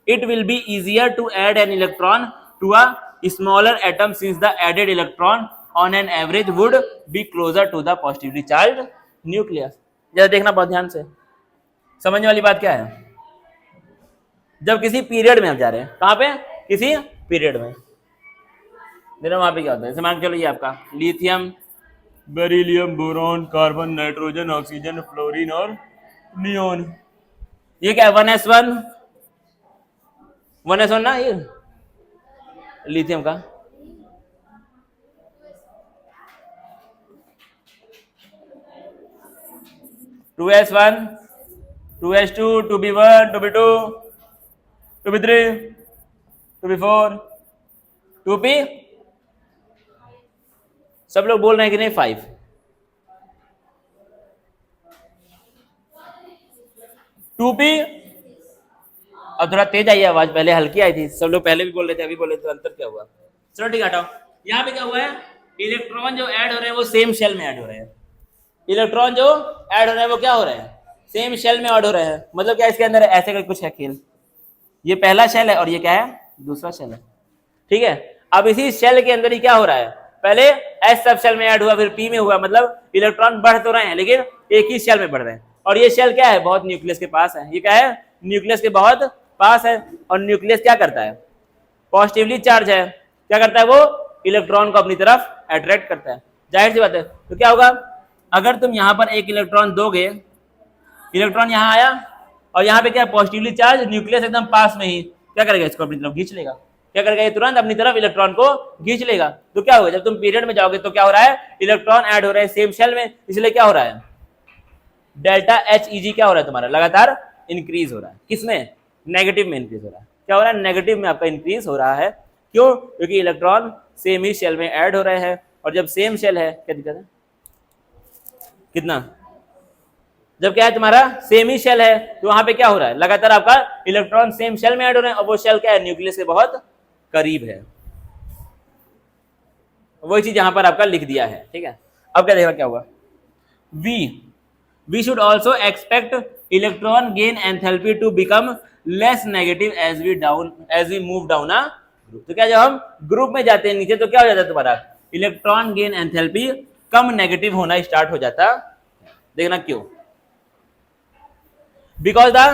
it will be easier to add an electron to a smaller atom since the added electron on an average would be closer to the positively charged nucleus. जरा देखना बहुत ध्यान से, समझने वाली बात क्या है, जब किसी पीरियड में हम जा रहे हैं, कहां पे, किसी पीरियड में, देखना वहां पे क्या होता है। जैसे मान के चलो ये आपका lithium, beryllium, boron, carbon, nitrogen, oxygen, fluorine और नियोन। ये क्या है, 1s1, 1s1 ना, ये लिथियम का, to S one, 2s2, 2b1, 2b2, 2b3, 2b4, 2p, सब लोग बोल रहे हैं कि नहीं 5, 2p। अब थोड़ा तेज आई आवाज, पहले हल्की आई थी, सब लोग पहले भी बोल रहे थे अभी बोले, तो अंतर क्या हुआ। चलो ठीक है, हटाओ। यहाँ पे क्या हुआ है, इलेक्ट्रॉन जो ऐड हो रहे हैं वो सेम शेल में ऐड हो रहे हैं। इलेक्ट्रॉन जो ऐड हो रहे हैं वो क्या हो रहे हैं, सेम शेल में ऐड हो रहे हैं। मतलब क्या, इसके अंदर ऐसे कुछ है खेल, ये पहला शेल है और ये क्या है, दूसरा शेल है। ठीक है, अब इसी शेल के अंदर ही क्या हो रहा है, पहले एस सब शेल में ऐड हुआ, फिर पी में हुआ, मतलब इलेक्ट्रॉन बढ़ तो रहे हैं लेकिन एक ही शेल में बढ़ रहे हैं। और ये शेल क्या है, बहुत न्यूक्लियस के पास है। ये क्या है, न्यूक्लियस के बहुत पास है। और न्यूक्लियस क्या करता है, पॉजिटिवली चार्ज है, क्या करता है वो, इलेक्ट्रॉन को अपनी तरफ अट्रैक्ट करता है। जाहिर सी बात है। तो क्या होगा, अगर तुम यहां पर एक इलेक्ट्रॉन दोगे, इलेक्ट्रॉन यहां आया और यहाँ पे क्या पॉजिटिवली चार्ज, न्यूक्लियस एकदम पास में ही, क्या करेगा, इसको अपनी तरफ खींच लेगा। क्या करेगा, ये तुरंत अपनी तरफ इलेक्ट्रॉन को खींच लेगा। तो क्या होगा, जब तुम पीरियड में जाओगे तो क्या हो रहा है, इलेक्ट्रॉन ऐड हो रहे हैं सेम शेल में, इसलिए क्या हो रहा है, डेल्टा HEG क्या हो रहा है तुम्हारा, लगातार इंक्रीज हो रहा है। किसमें, नेगेटिव में इंक्रीज हो रहा है। क्या हो रहा है, नेगेटिव में आपका इंक्रीज हो रहा है। क्यों, क्योंकि इलेक्ट्रॉन सेम ही शेल में ऐड हो रहे हैं। और जब सेम शेल है, क्या दिक्कत है, कितना, जब क्या है तुम्हारा सेम ही शेल है, तो वहां पे क्या हो रहा है, लगातार आपका इलेक्ट्रॉन सेम शेल में ऐड हो रहे हैं। और वो शेल क्या है, न्यूक्लियस के बहुत करीब है। वही चीज यहां पर आपका लिख दिया है। ठीक है, अब क्या देखा, क्या हुआ, we should also expect electron gain enthalpy to become less negative as we move down a group। तो क्या, जब हम ग्रुप में जाते हैं नीचे, तो क्या हो जाता है तुम्हारा, इलेक्ट्रॉन गेन एंथैल्पी कम नेगेटिव होना स्टार्ट हो जाता। देखना क्यों, because the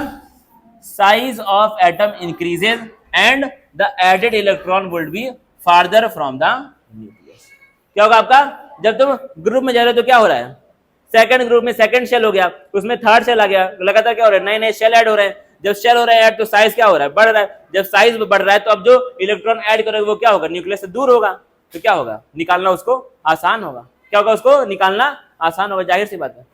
size of atom increases and the added electron would be farther from the nucleus। क्या होगा आपका, जब तुम ग्रुप में जा रहे हो तो क्या हो रहा है, सेकंड ग्रुप में सेकंड शेल हो गया, उसमें थर्ड शेल आ गया, लगातार क्या हो रहा है, नए नए शेल ऐड हो रहे हैं। जब शेल हो रहे हैं ऐड, तो साइज क्या हो रहा है, बढ़ रहा है। जब साइज बढ़ रहा है तो अब जो इलेक्ट्रॉन ऐड करोगे वो क्या होगा, न्यूक्लियस से दूर होगा, तो क्या होगा, निकालना उसको आसान होगा। क्या होगा, उसको निकालना आसान होगा। जाहिर सी बात है,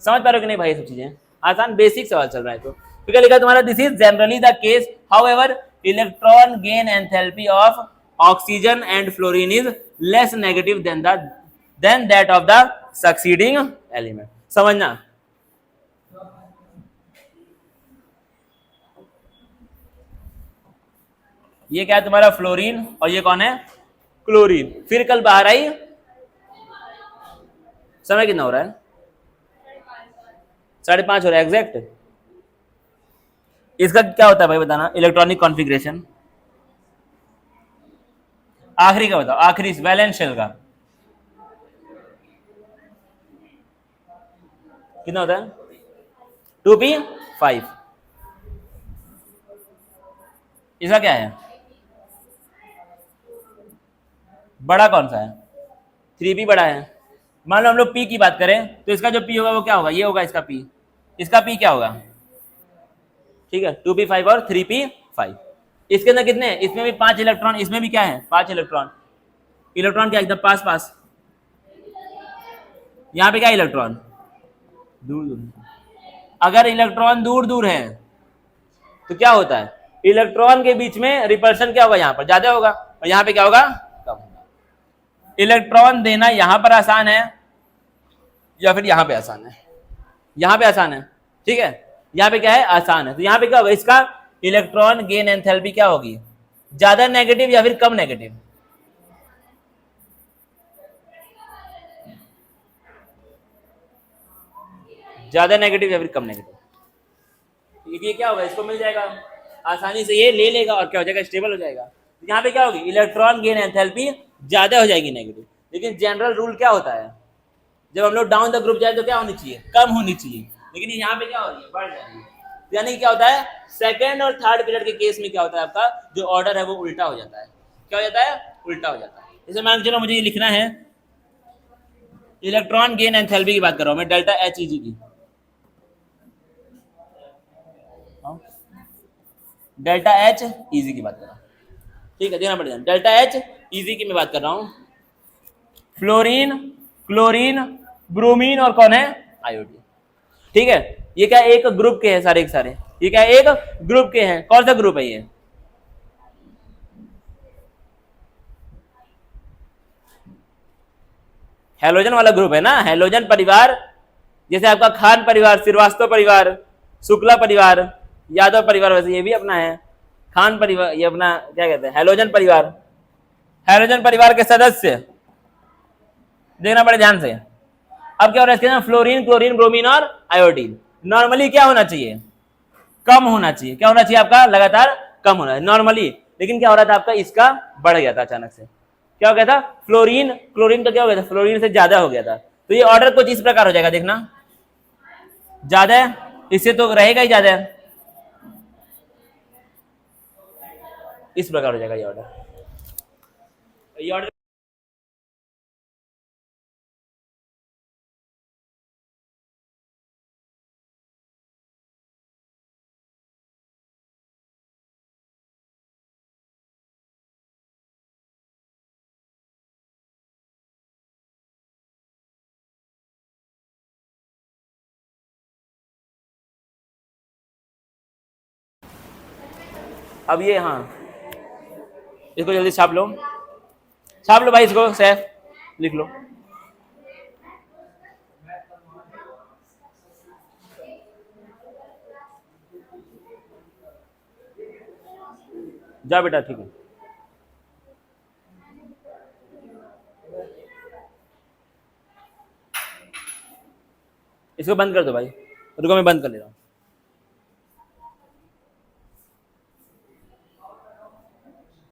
समझ पा रहे हो कि नहीं भाई, सब चीजें आसान, बेसिक सवाल चल रहा है। तो क्या लिखा तुम्हारा, this is generally the case, however electron gain enthalpy of oxygen and fluorine is less negative than that of the succeeding element. समझना, ये क्या है तुम्हारा फ्लोरीन, और ये कौन है क्लोरीन। फिर कल बाहर आई, समय कितना हो रहा है, 5:30 हो रहा है एग्जैक्ट। इसका क्या होता है भाई बताना, इलेक्ट्रॉनिक कॉन्फ़िगरेशन। आखिरी का बताओ, आखिरी वैलेंस शेल का कितना होता है, 2p5। इसका क्या है, बड़ा कौन सा है, 3p बड़ा है। मान लो हम लोग p की बात करें तो इसका जो p होगा वो क्या होगा, ये होगा इसका p, इसका p क्या होगा, ठीक है 2p5 और 3p5। इसके अंदर कितने हैं, इसमें भी 5 इलेक्ट्रॉन, इसमें भी क्या है 5 इलेक्ट्रॉन। इलेक्ट्रॉन क्या एकदम पास पास, यहाँ पे क्या इलेक्ट्रॉन दूर दूर। अगर इलेक्ट्रॉन दूर दूर है तो क्या होता है, इलेक्ट्रॉन के बीच में रिपल्शन क्या होगा, यहाँ पर ज्यादा होगा और यहाँ पे क्या होगा कम होगा। इलेक्ट्रॉन देना यहाँ पर आसान है या फिर यहाँ पे आसान है, यहाँ पे आसान है, ठीक है यहाँ पे क्या है आसान है। तो यहाँ पे क्या होगा, इसका इलेक्ट्रॉन गेन एंथैल्पी क्या होगी, ज्यादा नेगेटिव या फिर कम नेगेटिव, ज्यादा नेगेटिव या फिर कम नेगेटिव। ये क्या होगा, इसको मिल जाएगा आसानी से, ये ले लेगा और क्या हो जाएगा स्टेबल हो जाएगा। तो यहाँ पे क्या होगी, इलेक्ट्रॉन गेन एंथैल्पी ज्यादा हो जाएगी नेगेटिव। लेकिन जनरल रूल क्या होता है, जब हम लोग डाउन द ग्रुप जाए तो क्या होनी चाहिए, कम होनी चाहिए, लेकिन यहाँ पे क्या हो रही है बढ़ जाएगी। यानी कि क्या होता है, सेकंड और थर्ड पीरियड के केस में क्या होता है, आपका जो ऑर्डर है वो उल्टा हो जाता है। क्या हो जाता है, उल्टा हो जाता है। जैसे मान चलो मुझे ये लिखना है, इलेक्ट्रॉन गेन एंथैल्पी की बात कर रहा हूं मैं, डेल्टा एच ई जी की, डेल्टा एच इजी की बात कर रहा हूँ, ठीक है देखना पड़ेगा, डेल्टा एच इजी की मैं बात कर रहा हूँ। फ्लोरीन, क्लोरीन, ब्रोमीन और कौन है आयोडीन, ठीक है। ये क्या एक ग्रुप के हैं सारे के सारे, ये क्या एक ग्रुप के हैं, कौन सा ग्रुप है ये, हैलोजन वाला ग्रुप है ना, हैलोजन परिवार। जैसे आपका खान परिवार, श्रीवास्तव परिवार, शुक्ला परिवार, यादव परिवार, वैसे ये भी अपना है खान परिवार, ये अपना क्या कहते हैं हैलोजन परिवार। हैलोजन परिवार के सदस्य देखना पड़े ध्यान से। अब क्या हो रहा है इसके अंदर, फ्लोरीन, क्लोरीन, ब्रोमीन और आयोडीन। नॉर्मली क्या होना चाहिए, कम होना चाहिए, क्या होना चाहिए आपका लगातार कम होना है नॉर्मली। लेकिन क्या हो रहा था आपका, इसका बढ़ गया था अचानक से, क्या हो गया था, फ्लोरीन क्लोरीन का क्या हो गया था, फ्लोरीन से ज्यादा हो गया था। तो ये ऑर्डर कुछ इस प्रकार हो जाएगा, देखना ज्यादा है इससे तो रहेगा ही ज्यादा है, इस प्रकार हो जाएगा ये ऑर्डर, ये ऑर्डर। अब ये हाँ, इसको जल्दी छाप लो, छाप लो भाई इसको, सैफ लिख लो। जा बेटा ठीक है, इसको बंद कर दो भाई, रुको मैं बंद कर ले रहा हूँ।